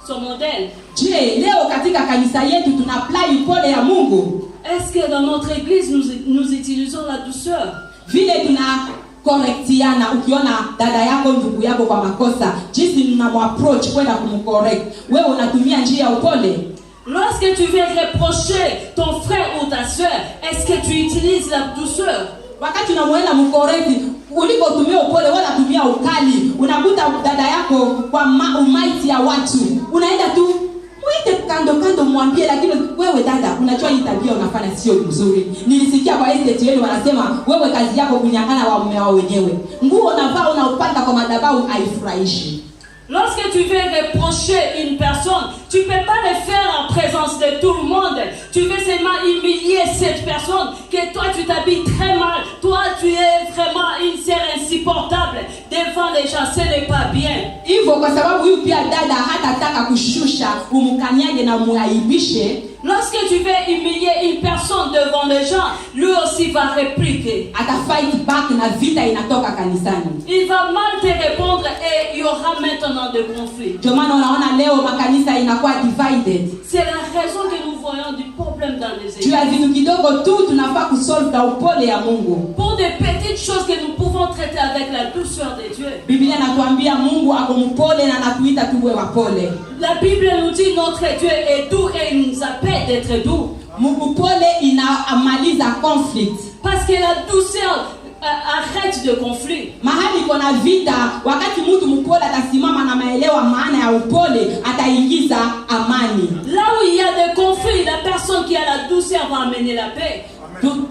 son modèle. Je, leo katika kanisa yetu tuna apply upole ya Mungu? Est-ce que dans notre église nous utilisons la douceur? Vile tuna correctiana, ukiona dada yako ndugu yako kwa makosa, jinsi mnamapproach kwenda kumcorrect, wewe unatumia njia ya upole? Lorsque tu veux reprocher ton frère ou ta soeur, est-ce que tu utilises la douceur? Wakati unamwenda mcorrect, ulipotumia upole wewe unatumia ukali. Unakuta dada yako kwa umaiti ya watu, unaenda tu mwite kando mwambie, lakini wewe dada unajua hii tabia unafanya sio nzuri. Nilisikia kwa estate yenu wanasema wewe kazi yako kunyang'ana wa mume wao wenyewe. Nguo unavaa unaupanda kwa madhabahu haifurahishi. Lorsque tu veux reprocher une personne, tu ne peux pas le faire en présence de tout le monde. Tu veux seulement humilier cette personne, que toi tu t'habilles très mal. Toi tu es vraiment une sœur insupportable devant les gens. Ce n'est pas bien. Hivyo kwa sababu huyu pia dada hatataka kushusha umkanyage na muaibishe. Lorsque tu veux humilier une personne devant les gens, lui aussi va répliquer. Ata fight back na vita inatoka kanisani. Il va mal te répondre s'effondre et il y aura maintenant des conflits. Ndio maana unaona leo makanisa inakuwa divided. C'est la raison que nous voyons du problème dans les Juu ya églises. vitu kidogo tu tunafaa kusolve na upole ya Mungu. Pour des petites choses que nous pouvons traiter avec la douceur de Dieu. Biblia inatuambia Mungu ako mpole na anatuita tuwe wapole. La Bible nous dit notre Dieu est doux et il nous appelle d'être doux. Mungu pole inamaliza conflict. Parce que la douceur arrête de conflit. Mahali kuna vita, wakati mtu mpole atasimama na maelewa maana ya upole, ataingiza amani. Là où il y a des conflits, la personne qui a la douceur va amener la paix.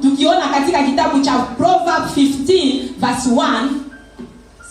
Tukiona katika kitabu cha Proverbs 15 verse 1,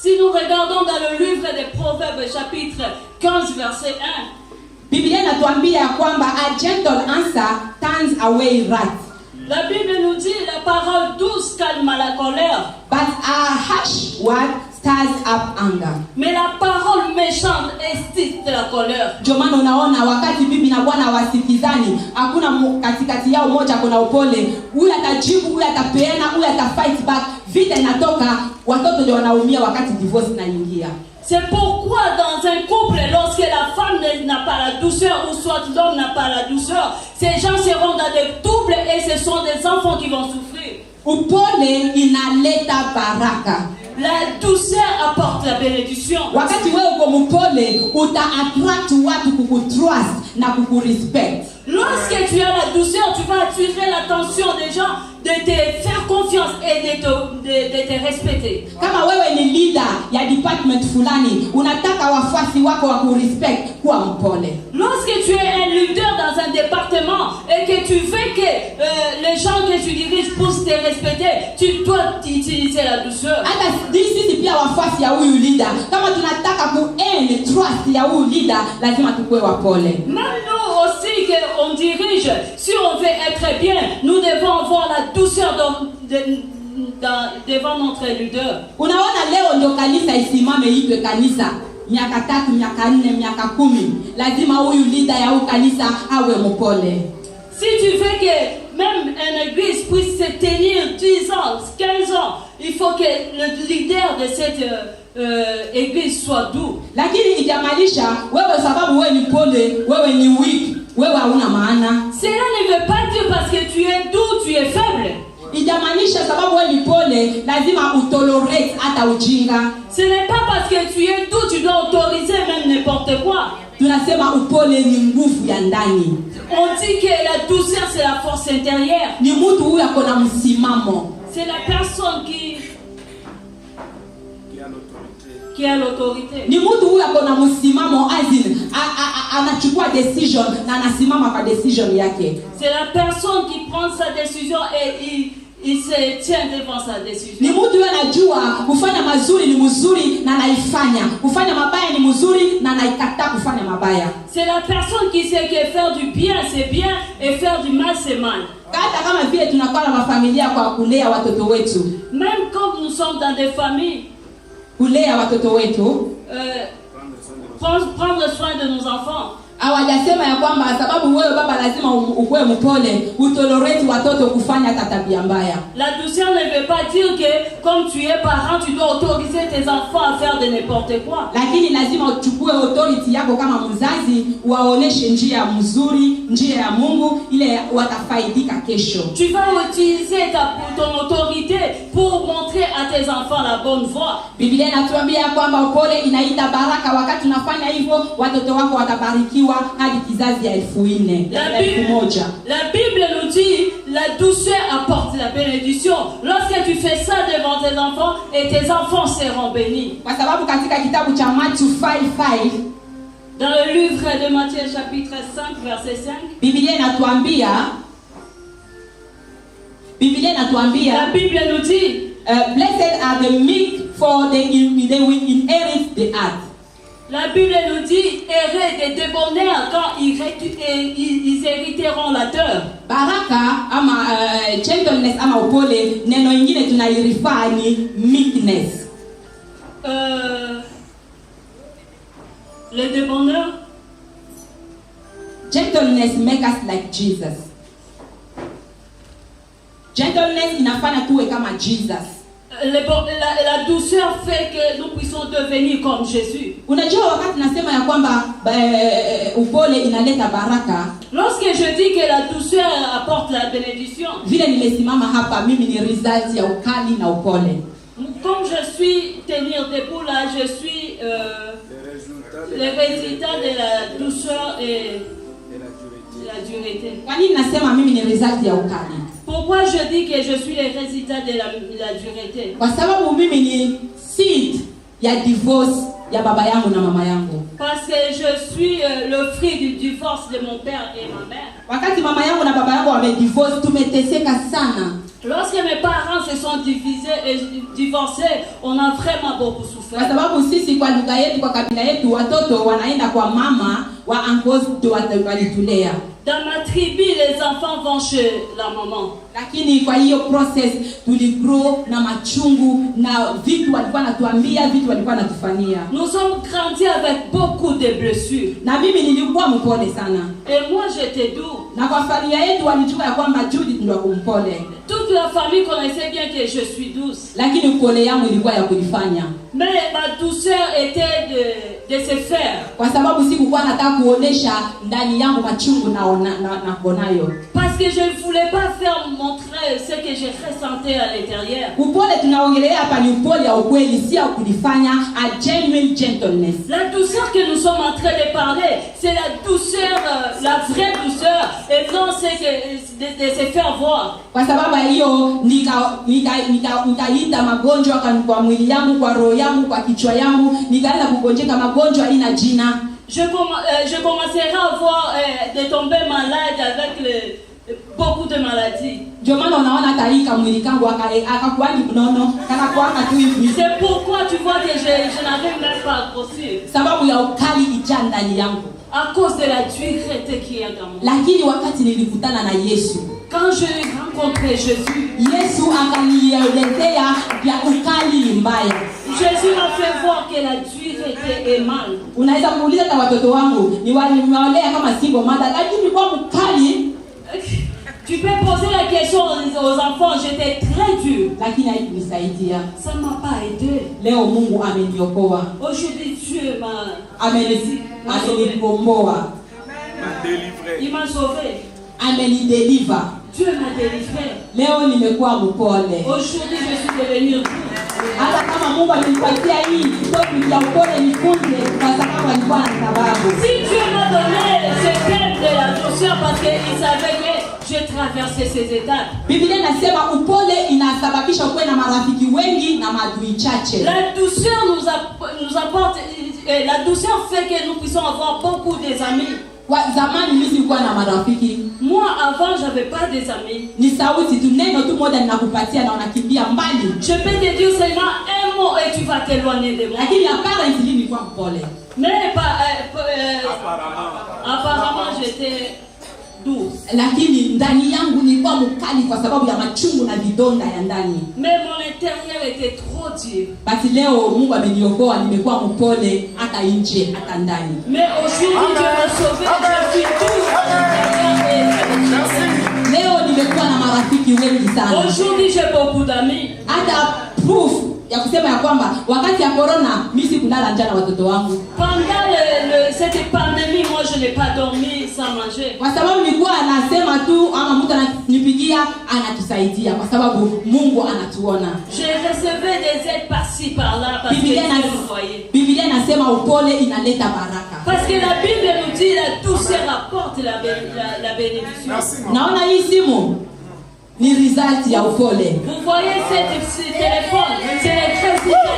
si nous regardons dans le livre des Proverbes chapitre 15 verset 1, Biblia inatuambia ya kwamba a gentle answer turns away wrath. la Bible nous dit la parole douce calme la colère. But a harsh word stirs up anger. Mais la parole méchante excite la colère. Ndio maana unaona wakati bibi na bwana wasikizani, hakuna katikati yao moja kuna upole. Huyu atajibu, huyu atapeana, huyu atafight back. Vita inatoka, watoto ndio wanaumia wakati divorce inaingia. C'est pourquoi dans un couple, lorsque la femme n'a pas la douceur, ou soit l'homme n'a pas la douceur, ces gens seront dans des troubles et ce sont des enfants qui vont souffrir. Upole inaleta baraka. La douceur apporte la bénédiction. Wakati wewe uko mpole, uta attract watu kukutrust na kukurespect. Lorsque tu as la douceur, tu vas attirer l'attention des gens, de te faire confiance et de te respecter. Kama wewe ni leader ya department fulani, unataka wafuasi wako wakurespect, kuwa mpole. Lorsque tu es un leader dans un département et que tu veux que les gens que tu diriges puissent te respecter, tu dois utiliser la douceur. Hata sisi pia wafuasi ya huyu leader, kama tunataka ku-earn trust ya huyu leader, lazima tukue wapole. Même nous aussi qu'on dirige, si on veut être bien, nous devons avoir la douceur devant notre leader. Unaona leo ndio kanisa isimame itwe kanisa. Miaka 3, miaka 4, miaka 10. Lazima huyu leader ya huyu kanisa awe mpole. Si tu veux que même une église puisse se tenir 10 ans, 15 ans, il faut que le leader de cette église soit doux. Lakini ijamalisha wewe sababu wewe ni pole, wewe ni weak, wewe hauna maana. Cela ne veut pas dire parce que tu es doux, tu es faible. Ijamaanisha sababu wewe ni pole lazima utolerate hata ujinga. Ce n'est pas parce que tu es doux, tu dois autoriser même n'importe quoi. Tunasema upole ni nguvu ya ndani. On dit que la douceur c'est la force intérieure. Ni mtu huyu akona msimamo. C'est la personne qui a l'autorité. Ni mtu huyu akona msimamo azin anachukua decision na anasimama kwa decision yake. C'est la personne qui prend sa décision et il se tient devant sa décision. Ni mtu huyu anajua kufanya mazuri ni mzuri na anaifanya. Kufanya mabaya ni mzuri na anaikataa kufanya mabaya. C'est la personne qui sait que faire du bien c'est bien et faire du mal c'est mal. Hata kama vile tunakuwa na mafamilia kwa kulea watoto wetu. Même comme nous sommes dans des familles, kulea watoto wetu, prendre soin de nos enfants. Hawajasema ya kwamba sababu wewe baba lazima ukuwe mpole, utolerate watoto kufanya tabia mbaya. La douceur ne veut pas dire que comme tu es parent, tu dois autoriser tes enfants à faire de n'importe quoi. Lakini lazima uchukue authority yako kama mzazi, waoneshe njia mzuri, njia ya Mungu ile watafaidika kesho. Tu vas utiliser ton autorité pour montrer à tes enfants la bonne voie. Biblia inatuambia kwamba upole inaita baraka. Wakati unafanya hivyo, watoto wako watabarikiwa hadi kizazi ya 1000, 1000. La Bible nous dit la douceur apporte la bénédiction. Lorsque tu fais ça devant tes enfants, et tes enfants seront bénis. Kwa sababu katika kitabu cha Matthew 5:5, dans le livre de Matthieu chapitre 5 verset 5, Biblia inatuambia la Bible nous dit blessed are the meek, for they will inherit the earth. La Bible nous dit errer des débonnaires quand ils hériteront la terre. Baraka ama gentleness ama upole, neno ingine tunairifa ni meekness. Les débonnaires, gentleness make us like Jesus. Gentleness inafanya tuwe kama Jesus. La douceur fait que nous puissions devenir devenir comme Jésus. Unajua wakati nasema ya kwamba upole inaleta baraka, Lorsque je dis que la douceur apporte la bénédiction, vile nimesimama hapa mimi ni result ya ukali na upole. comme je suis tenir debout là, je suis le résultat de la douceur et de la dureté. Kwa nini nasema mimi ni result ya ukali? Pourquoi je dis que je suis le résultat de la dureté? Kwa sababu mimi ni seed ya divorce ya baba yangu na mama yangu. Parce que je suis le fruit du divorce de mon père et ma mère. Wakati mama yangu na baba yangu wamedivorce, tumeteseka sana. Lorsque mes parents se sont divisés et divorcés, on a vraiment beaucoup Kwa souffert. sababu sisi kwa lugha yetu, kwa kabila yetu, watoto wanaenda kwa mama wa uncles ndio walitulea. Dans ma tribu, les enfants vont chez la maman. Lakini kwa hiyo process tuligrow na machungu na vitu walikuwa natuambia, vitu walikuwa natufanyia. Nous sommes grandis avec beaucoup de blessures. Na mimi nilikuwa mpole sana. Et moi, j'étais doux. Na kwa familia yetu walijua ya kwamba Judith ndio kumpole. Toute la famille connaissait bien que je suis douce. Lakini upole yangu ilikuwa ya kulifanya. Mais ma douceur était de se faire. Kwa sababu sikuwa nataka kuonesha ndani yangu machungu na kuonayo. Parce que je ne voulais pas faire montrer ce que je ressentais à l'intérieur. Upole tunaongelea hapa ni upole ya ukweli, si ya kulifanya, a genuine gentleness. La douceur que nous sommes en train de parler, c'est la douceur, la vraie douceur, et non c'est que de se faire voir. Kwa sababu hiyo nikaita magonjwa kwa mwili yangu, kwa roho yangu, kwa kichwa yangu, nikaanza kugonjeka magonjwa ina jina. Je commencerai à avoir de tomber malade avec beaucoup de maladies. Ndio maana unaona hata hii kamwili kangu akakuani mnono, kana kuanga tu hivi. C'est pourquoi tu vois que je n'arrive même pas à grossir. Sababu ya ukali ijaa ndani yangu. À cause de la dureté qui est dans moi. Lakini wakati nilikutana na Yesu, quand j'ai rencontré Jésus, Yesu akaniletea ya ukali mbaya. Jésus m'a fait voir que la dureté est mal. Unaweza kuuliza na watoto wangu, niwalea kama single mother, lakini kwa mkali. Tu peux poser la question aux enfants, j'étais très dur. Lakini haikunisaidia. Ça ne m'a pas aidé. Leo Mungu ameniokoa. Aujourd'hui Dieu m'a amenikomboa. Il m'a sauvé. Amenideliver. Dieu m'a délivré. Leo nimekuwa mpole. Aujourd'hui je suis devenu doux. Hata kama Mungu alinipatia hii kitu ya upole nifunze, kwa sababu alikuwa na sababu. Si Dieu m'a donné ce thème de la douceur parce qu'il savait que j'ai traversé ces étapes. Biblia inasema upole inasababisha kuwe na marafiki wengi na maadui chache. La douceur nous apporte, la douceur fait que nous puissions avoir beaucoup d'amis. Kwa zamani mimi sikuwa na marafiki. Moi avant j'avais pas des amis. Ni sauti tu, neno tu moja ninakupatia na unakimbia mbali. Je peux te dire seulement un mot et tu vas t'éloigner de moi. Lakini apparently nilikuwa mpole. Mais apparemment j'étais doux. Lakini ndani yangu nilikuwa mkali kwa sababu ya machungu na vidonda ya ndani. Mais mon intérieur était trop dur. Basi leo Mungu ameniokoa, nimekuwa mpole hata nje hata ndani. Mais aujourd'hui Dieu m'a sauvé, je suis doux. Leo nimekuwa na marafiki wengi sana. Aujourd'hui j'ai beaucoup d'amis. Hata proof ya kusema ya kwamba wakati ya corona mimi sikulala njaa na watoto wangu. Pendant cette pandémie, moi je n'ai pas dormi sans manger. Kwa sababu nilikuwa anasema tu ama mtu ananipigia anatusaidia kwa sababu Mungu anatuona. J'ai recevais des aides par-ci par-là parce que Dieu nous voyait. Biblia inasema upole inaleta baraka. Parce que la Bible nous dit la douceur apporte la bénédiction. Naona hii simu ni result ya upole. Vous voyez ce téléphone, c'est le résultat de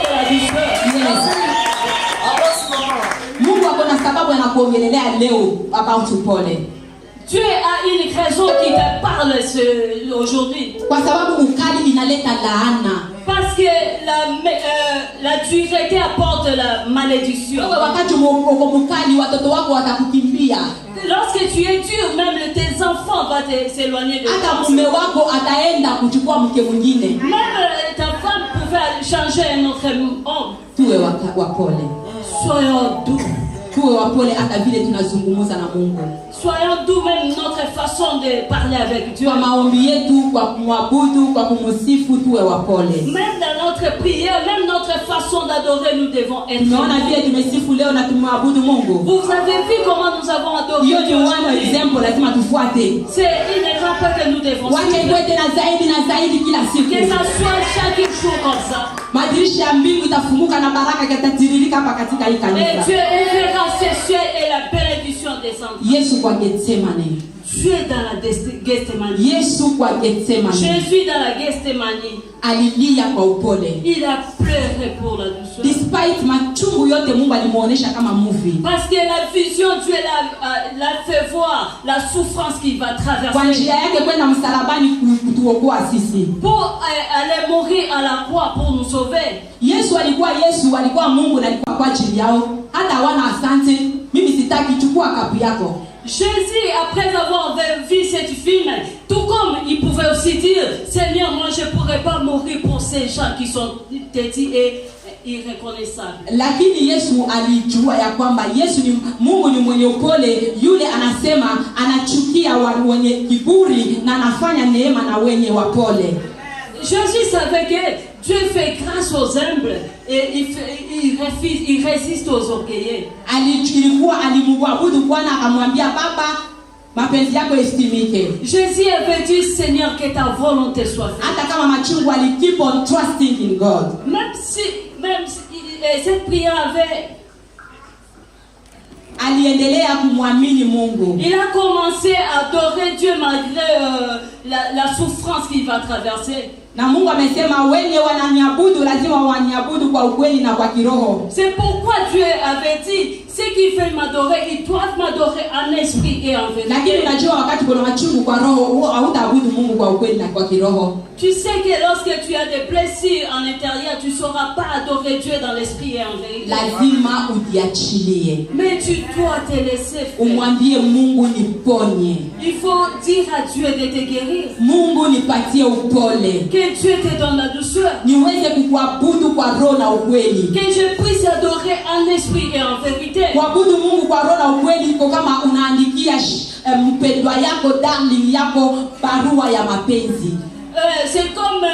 la douceur. Mungu akona sababu anakuongelelea leo about upole. Dieu a une raison qui te parle aujourd'hui. Kwa sababu ukali inaleta laana. Parce que la dureté apporte la malédiction. Wakati uko mkali watoto wako watakukimbia. Lorsque tu es dur, même tes enfants vont s'éloigner de toi. Hata mume wako ataenda kuchukua mke mwingine. Même ta femme pouvait changer un autre homme. Tuwe wapole. Soyons doux. Tuwe wapole hata vile tunazungumza na Mungu. Soyons doux même notre façon de parler avec Dieu. Kwa maombi yetu, kwa kumwabudu, kwa kumsifu tuwe wapole. Même dans notre prière, même notre notre façon d'adorer, nous devons être. Tumeona vile tumesifu leo na tumwabudu Mungu. Vous avez vu comment nous avons adoré Hiyo ni Dieu one aujourd'hui? example lazima tufuate. C'est une exemple que nous devons Wacha suivre. iwe tena zaidi kila Que siku. ça soit chaque jour comme ça. Madirisha ya mbingu itafunguka na baraka itatiririka hapa katika hii Et kanisa. Dieu ouvrira ses cieux et la bénédiction descendra. Yesu kwa Getsemane. Dieu dans la Gethsemane. Yesu kwa Getsemane. Jésus dans la Gethsemane. Alilia kwa upole. Il a pleuré pour la douceur. Despite machungu yote Mungu alimuonesha kama movie. Parce que la vision, Dieu l'a fait voir la souffrance qu'il va Kwa traverser. njia yake kwenda msalabani kutuokoa sisi. Pour aller mourir à la croix pour nous sauver. Yesu alikuwa Mungu na alikuwa kwa ajili yao. Hata hawana asante. Mimi sitaki, chukua kapu yako. Jésus, après avoir vu cette film, tout comme il pouvait aussi dire, Seigneur, moi je ne pourrais pas mourir pour ces gens qui sont têtus et irreconnaissables. Lakini Yesu alijua ya kwamba Yesu ni Mungu, ni mwenye upole, yule anasema anachukia wenye kiburi na anafanya neema na wenye wapole. Jésus savait que Dieu fait grâce aux humbles et il résiste aux orgueilleux. Alikuwa alimwabudu Bwana, akamwambia Baba, mapenzi yako estimike. Jésus avait dit, Seigneur, que ta volonté soit faite. Hata kama machungu, ali keep on trusting in God. Même si cette prière avait, aliendelea kumwamini Mungu. il a commencé à adorer Dieu malgré la souffrance qu'il va traverser. Na Mungu amesema wenye wananiabudu lazima waniabudu kwa ukweli na kwa kiroho. C'est pourquoi Dieu avait dit, ceux qui veulent m'adorer, ils doivent m'adorer en esprit et en vérité. Lakini unajua wakati kuna machungu kwa roho, hautaabudu Mungu kwa ukweli na kwa kiroho. Tu sais que lorsque tu as des blessures en intérieur, tu ne sauras pas adorer Dieu dans l'esprit et en vérité. Lazima ujiachilie. Mais tu dois te laisser faire. Umwambie Mungu niponye. Il faut dire à Dieu de te guérir. Mungu nipatie upole. Que Dieu te donne la douceur. Niweze kukuabudu kwa roho na ukweli. Que je puisse adorer en esprit et en vérité. Kuabudu Mungu kwa roho na ukweli iko kama unaandikia mpendwa yako, darling yako barua ya mapenzi. C'est comme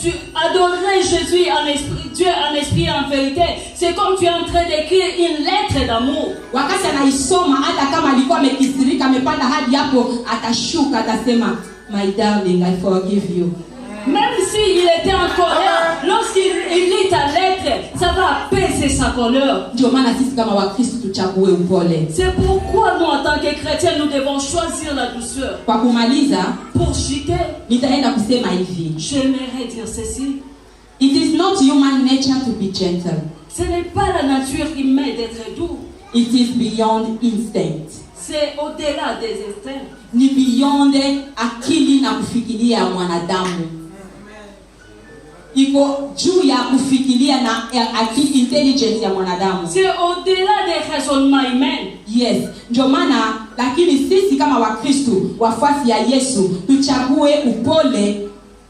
tu adorerais Jésus en esprit, Dieu en esprit et en vérité. C'est comme tu es en train d'écrire une lettre d'amour. Wakati anaisoma, hata kama alikuwa amekisirika, amepanda hadi hapo, atashuka atasema, my darling, I forgive you. Même s'il était en colère, lorsqu'il lit ta lettre, ça va apaiser sa colère. Ndio maana sisi kama Wakristo tuchague upole. C'est pourquoi nous, en tant que chrétiens, nous devons choisir la douceur. Kwa kumaliza, Pour chuter, nitaenda kusema hivi. j'aimerais dire ceci. It is not human nature to be gentle. Ce n'est pas la nature humaine d'être doux. It is beyond instinct. C'est au-delà des instincts. Ni beyond akili na kufikiria ya mwanadamu. Iko juu ya kufikiria na akili, intelligence ya mwanadamu. C'est au-delà des raisonnements humains. Yes, ndio maana lakini sisi kama Wakristo, wafuasi ya Yesu, tuchague upole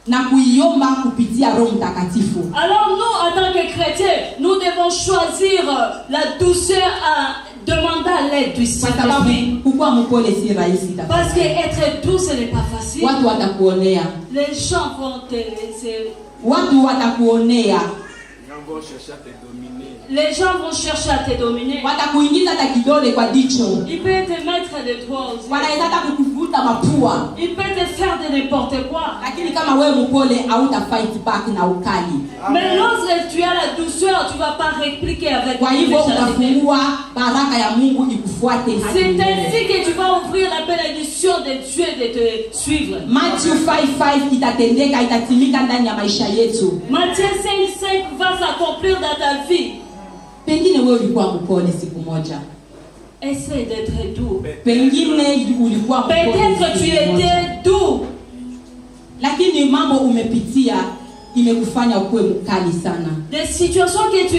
na kuiomba kupitia Roho Mtakatifu. Alors nous, en tant que chrétiens, nous devons choisir la douceur à demander à l'aide du Kwa sababu Saint-Esprit. kukuwa mpole si rahisi. Parce que être doux, ce n'est pas facile. Watu watakuonea. Les gens vont te laisser. Watu watakuonea. Les gens vont chercher à te dominer. Watakuingiza hata kidole kwa jicho. Il peut te mettre des doigts aux yeux. Wanaweza hata kukuvuta mapua. Il peut te faire de n'importe quoi. Lakini kama wewe mpole, hauta fight back na ukali. Mais lorsque tu as la douceur, tu ne vas pas répliquer avec Kwa hivyo méchanceté. utafungua baraka ya Mungu ikufuate hadi C'est milele. ainsi que tu vas ouvrir la bénédiction de Dieu de te suivre. Matthew 5:5 itatendeka, itatimika ndani ya maisha yetu. Matthieu 5:5 va s'accomplir dans ta vie. Pengine wewe ulikuwa mpole siku moja. Essaye d'être doux. Pengine ulikuwa mpole Peut-être tu siku moja. étais doux. Lakini mambo umepitia imekufanya ukuwe mkali sana. Des situations que tu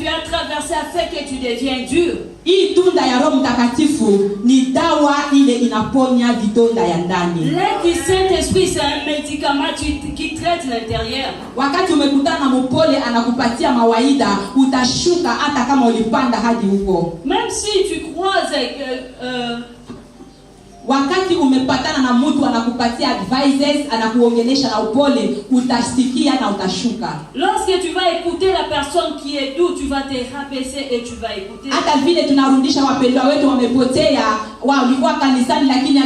as traversées a fait que tu deviens dur. Hii tunda ya Roho Mtakatifu ni dawa ile inaponya vidonda ya ndani. L'aide du Saint-Esprit, c'est un médicament qui traite l'intérieur. Wakati umekutana na mpole anakupatia mawaida, utashuka hata kama ulipanda hadi huko. Même si tu croises wakati umepatana na mtu anakupatia advices, anakuongelesha na upole, utasikia na utashuka. Lorsque tu vas écouter la personne qui est douce, tu vas te rabaisser et tu vas écouter. Hata vile tunarudisha wapendwa wetu wamepotea, walikuwa kanisani lakini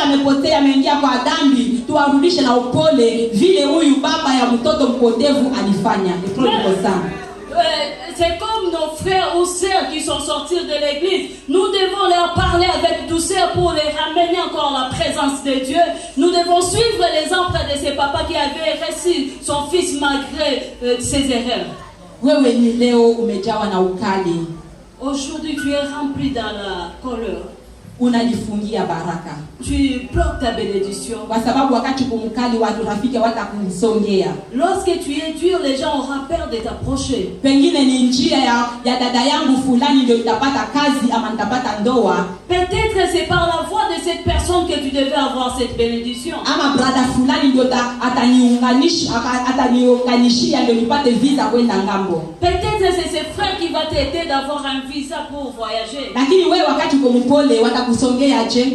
amepotea, ameingia kwa dhambi, tuwarudishe na upole vile huyu baba ya mtoto mpotevu alifanya. C'est comme nos frères ou sœurs qui sont sortis de l'église. Nous devons leur parler avec douceur pour les ramener encore à la présence de Dieu. Nous devons suivre l'exemple de ces papas qui avaient reçu son fils malgré ses erreurs. Aujourd'hui, tu es rempli dans la colère. Unajifungia baraka. Tu bloques ta bénédiction. Kwa sababu wakati kumkali watu rafiki watakusongea. Lorsque tu es dur, les gens auront peur de t'approcher. Pengine ni njia ya dada yangu fulani ndio itapata kazi ama nitapata ndoa. Peut-être c'est par la voix de cette personne que tu devais avoir cette bénédiction. Ama brother fulani ndio ataniunganishia ndio nipate visa kwenda ngambo. Peut-être c'est ce frère qui va t'aider d'avoir un visa pour voyager. Lakini wewe wakati uko mpole watakusongea je?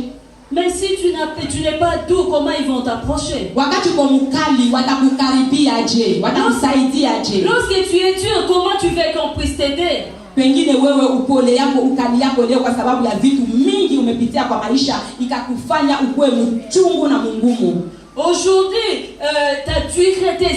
Mais si tu n'es pas doux, comment ils vont t'approcher? Wakati uko mkali watakukaribia je? Watakusaidia je? Lorsque tu es dur, comment tu veux qu'on puisse t'aider? Pengine wewe upole yako ukali yako leo kwa sababu ya vitu mingi umepitia kwa maisha ikakufanya ukue mchungu na mungumu. Aujourd'hui, tu as dû regretter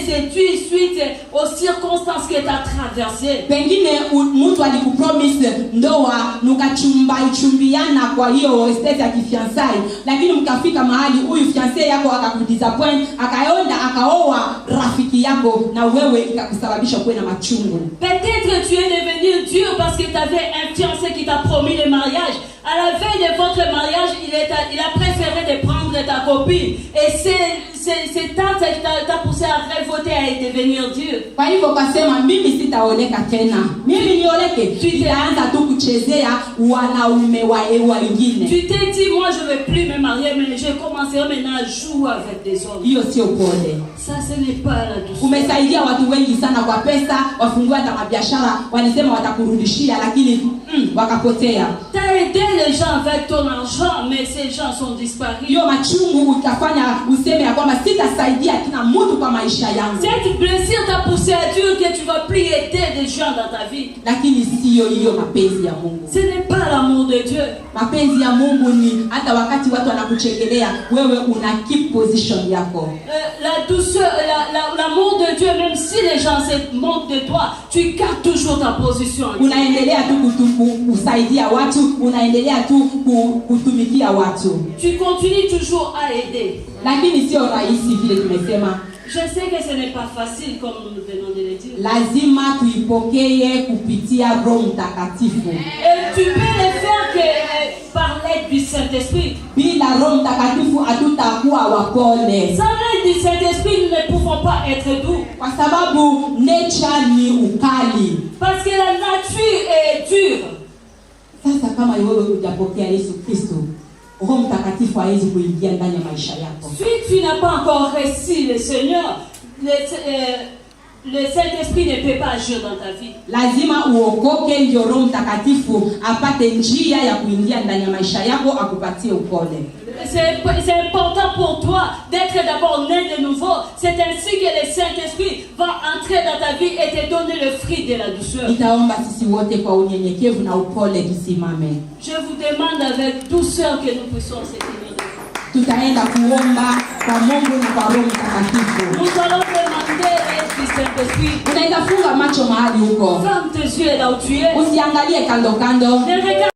suite aux circonstances que tu as traversées. Pengine mtu alikupromise ndoa mkachumbiana kwa hiyo estate ya kifiancai, lakini mkafika mahali huyu fiancé yako akakudisappoint, akaoa rafiki yako na wewe ikakusababisha kuwe na machungu. Peut-être tu es devenu dur parce que tu avais un fiancé qui t'a promis le mariage. À la veille de votre mariage, il a préféré de prendre ta copine. Et c'est tante qui t'a poussé à révolter, à devenir dur. Kwa hivyo kasema mimi sitaoleka tena. Mimi nioleke. Tutaanza tu kuchezea wanaume wengine. Tu t'es dit moi je vais plus me marier mais je commencerai maintenant à jouer avec des hommes. Hiyo sio pole. Ça ce n'est pas la douceur. Umesaidia watu wengi sana kwa pesa, wafungua hata biashara, walisema watakurudishia lakini wakapotea. T'as aidé les gens avec ton argent mais ces gens sont disparus. Hiyo machungu utafanya useme ya kwamba sitasaidia tena mtu kwa maisha yangu. Cette blessure t'a poussé à dire que tu vas plus aider des gens dans ta vie. Lakini sio hiyo mapenzi ya Mungu. Ce n'est pas l'amour de Dieu. Mapenzi ya Mungu ni hata wakati watu wanakuchekelea wewe una keep position yako. La douceur, l'amour de Dieu, même si les gens se moquent de toi, tu gardes toujours ta position. Unaendelea tu kusaidia watu, unaendelea tu kutumikia watu. Tu continues toujours à aider. Lakini sio rahisi vile tumesema. Je sais que ce n'est pas facile comme nous venons de le dire. Lazima tuipokee kupitia Roho Mtakatifu. Et tu peux le faire par l'aide du Saint-Esprit. Bila Roho Mtakatifu hatutakuwa wapole. Sans l'aide du Saint-Esprit, nous ne pouvons pas être doux. Kwa sababu nature ni ukali. Parce que la nature est dure. Sasa kama wewe hujapokea Yesu Kristo, Roho Mtakatifu hawezi kuingia ndani ya maisha yako. Si tu n'as pas encore reçu le Seigneur, le Saint-Esprit ne peut pas agir dans ta vie. Lazima uokoke ndio Roho Mtakatifu apate njia ya kuingia ndani ya maisha yako akupatie upole. C'est important pour toi d'être d'abord né de nouveau. C'est ainsi que le Saint-Esprit va entrer dans ta vie et te donner le fruit de la douceur. Nitaomba sisi wote kwa unyenyekevu na upole tusimame. Je vous demande avec douceur que nous puissions se tenir. Tutaenda kuomba kwa Mungu na kwa Roho Mtakatifu. Nous allons demander du Saint-Esprit. Unaenda funga macho mahali huko. Ferme tes yeux là où tu es. Usiangalie kando kando. Ne regarde